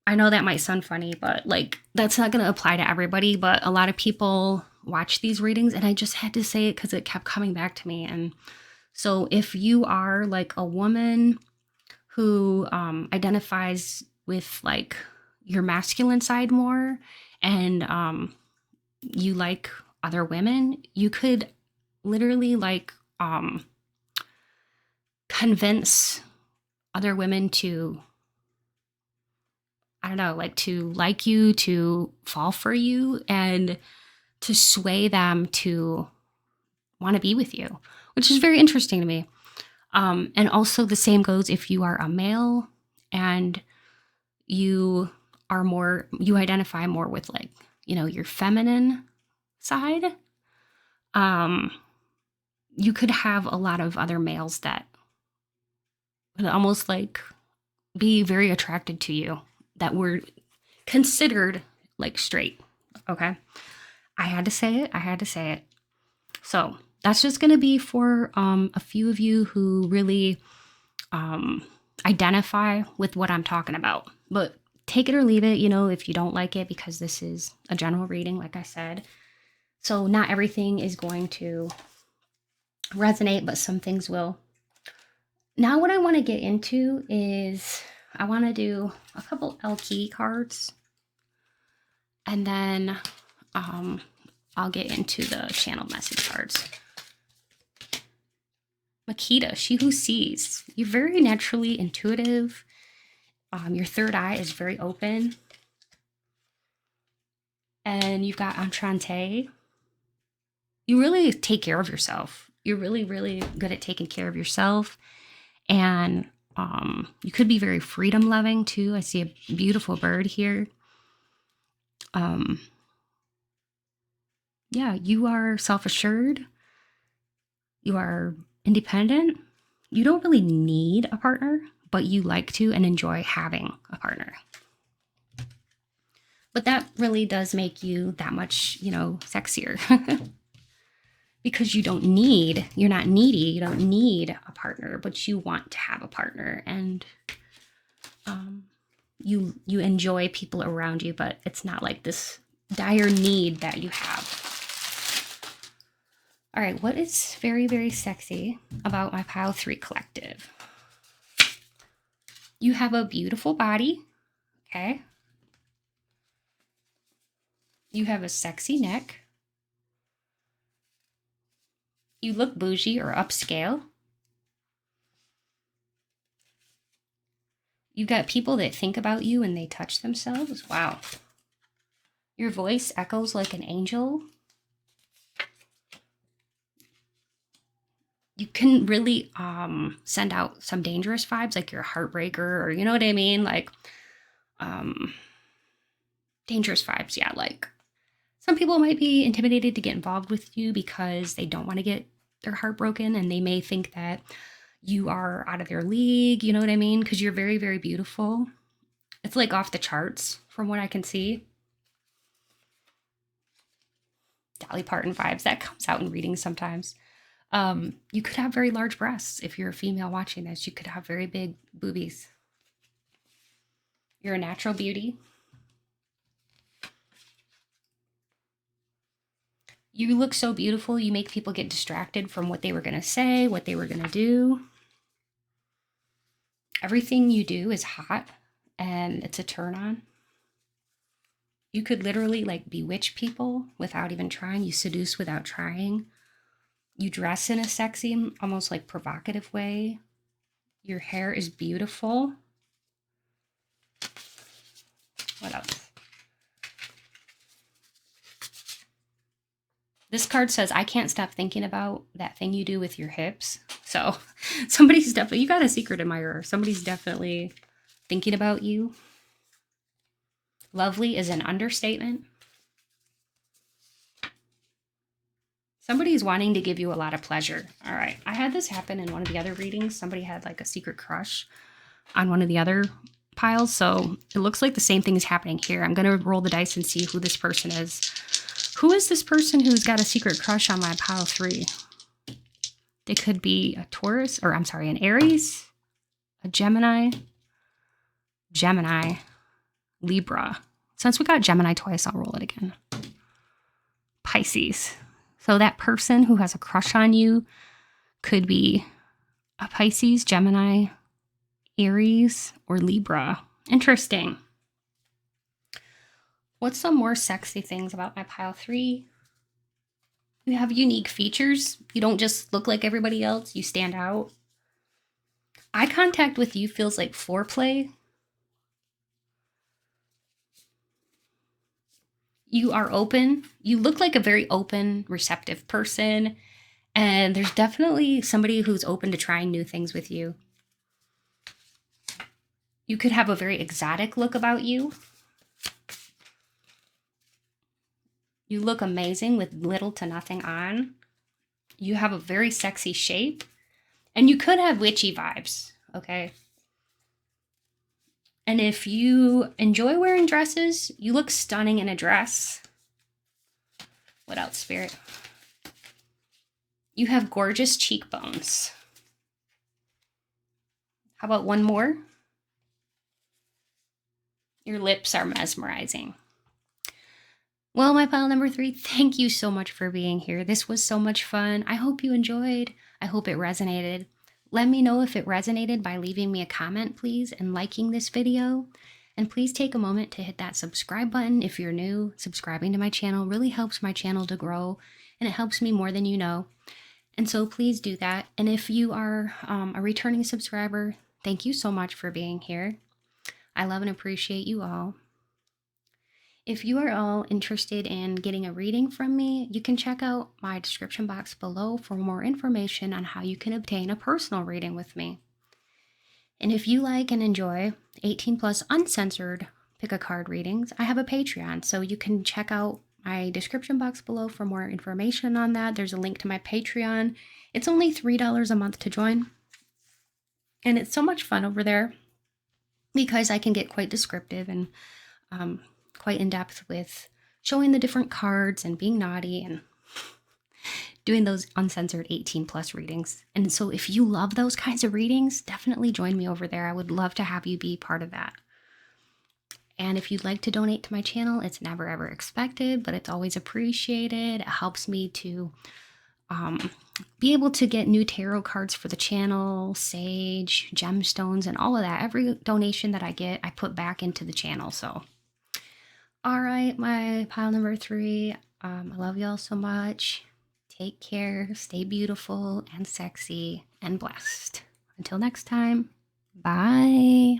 I know that might sound funny, but like, that's not going to apply to everybody, but a lot of people watch these readings, and I just had to say it because it kept coming back to me. And so if you are like a woman who identifies with like your masculine side more, and you like other women, you could literally like convince other women to, I don't know, like to like you, to fall for you, and to sway them to want to be with you, which is very interesting to me. And also the same goes if you are a male and you identify more with like, you know, your feminine side. You could have a lot of other males that would almost like be very attracted to you, that were considered like straight. Okay. I had to say it. So that's just going to be for a few of you who really identify with what I'm talking about. But take it or leave it, you know, if you don't like it, because this is a general reading, like I said. So not everything is going to resonate, but some things will. Now what I want to get into is I want to do a couple L-key cards, and then I'll get into the channel message cards. Makita, she who sees. You're very naturally intuitive. Your third eye is very open. And you've got Enchante. You really take care of yourself. You're really, really good at taking care of yourself. And you could be very freedom loving too. I see a beautiful bird here. Yeah, you are self-assured. You are independent. You don't really need a partner, but you like to and enjoy having a partner. But that really does make you that much, you know, sexier. Because you're not needy, you don't need a partner, but you want to have a partner, and you enjoy people around you, but it's not like this dire need that you have. All right, what is very, very sexy about my pile 3 collective? You have a beautiful body, okay? You have a sexy neck. You look bougie or upscale. You got people that think about you and they touch themselves. Wow. Your voice echoes like an angel. You can really send out some dangerous vibes, like you're a heartbreaker, or you know what I mean? Like dangerous vibes, yeah. Like some people might be intimidated to get involved with you because they don't want to get their heart broken, and they may think that you are out of their league, you know what I mean? Because you're very, very beautiful. It's like off the charts from what I can see. Dolly Parton vibes, that comes out in readings sometimes. You could have very large breasts. If you're a female watching this, you could have very big boobies. You're a natural beauty. You look so beautiful, you make people get distracted from what they were going to say, what they were going to do. Everything you do is hot, and it's a turn on. You could literally like bewitch people without even trying. You seduce without trying. You dress in a sexy, almost like provocative way. Your hair is beautiful. What else? This card says, I can't stop thinking about that thing you do with your hips. So somebody's definitely, you got a secret admirer. Somebody's definitely thinking about you. Lovely is an understatement. Somebody's wanting to give you a lot of pleasure. All right. I had this happen in one of the other readings. Somebody had like a secret crush on one of the other piles. So it looks like the same thing is happening here. I'm going to roll the dice and see who this person is. Who is this person who's got a secret crush on my pile 3? They could be a Taurus, or I'm sorry, an Aries, a Gemini, Libra. Since we got Gemini twice, I'll roll it again. Pisces. So that person who has a crush on you could be a Pisces, Gemini, Aries, or Libra. Interesting. What's some more sexy things about my pile 3? You have unique features. You don't just look like everybody else. You stand out. Eye contact with you feels like foreplay. You are open. You look like a very open, receptive person. And there's definitely somebody who's open to trying new things with you. You could have a very exotic look about you. You look amazing with little to nothing on. You have a very sexy shape. And you could have witchy vibes, okay? And if you enjoy wearing dresses, you look stunning in a dress. What else, Spirit? You have gorgeous cheekbones. How about one more? Your lips are mesmerizing. Well, my pile number 3, thank you so much for being here. This was so much fun. I hope you enjoyed. I hope it resonated. Let me know if it resonated by leaving me a comment, please, and liking this video. And please take a moment to hit that subscribe button if you're new. Subscribing to my channel really helps my channel to grow, and it helps me more than you know. And so please do that. And if you are a returning subscriber, thank you so much for being here. I love and appreciate you all. If you are all interested in getting a reading from me, you can check out my description box below for more information on how you can obtain a personal reading with me. And if you like and enjoy 18 plus uncensored pick a card readings, I have a Patreon, so you can check out my description box below for more information on that. There's a link to my Patreon. It's only $3 a month to join, and it's so much fun over there because I can get quite descriptive and quite in depth with showing the different cards and being naughty and doing those uncensored 18 plus readings. And so if you love those kinds of readings, definitely join me over there. I would love to have you be part of that. And if you'd like to donate to my channel, it's never ever expected, but it's always appreciated. It helps me to be able to get new tarot cards for the channel, sage, gemstones, and all of that. Every donation that I get, I put back into the channel. So all right, my pile number 3. I love y'all so much. Take care, stay beautiful and sexy and blessed. Until next time, bye.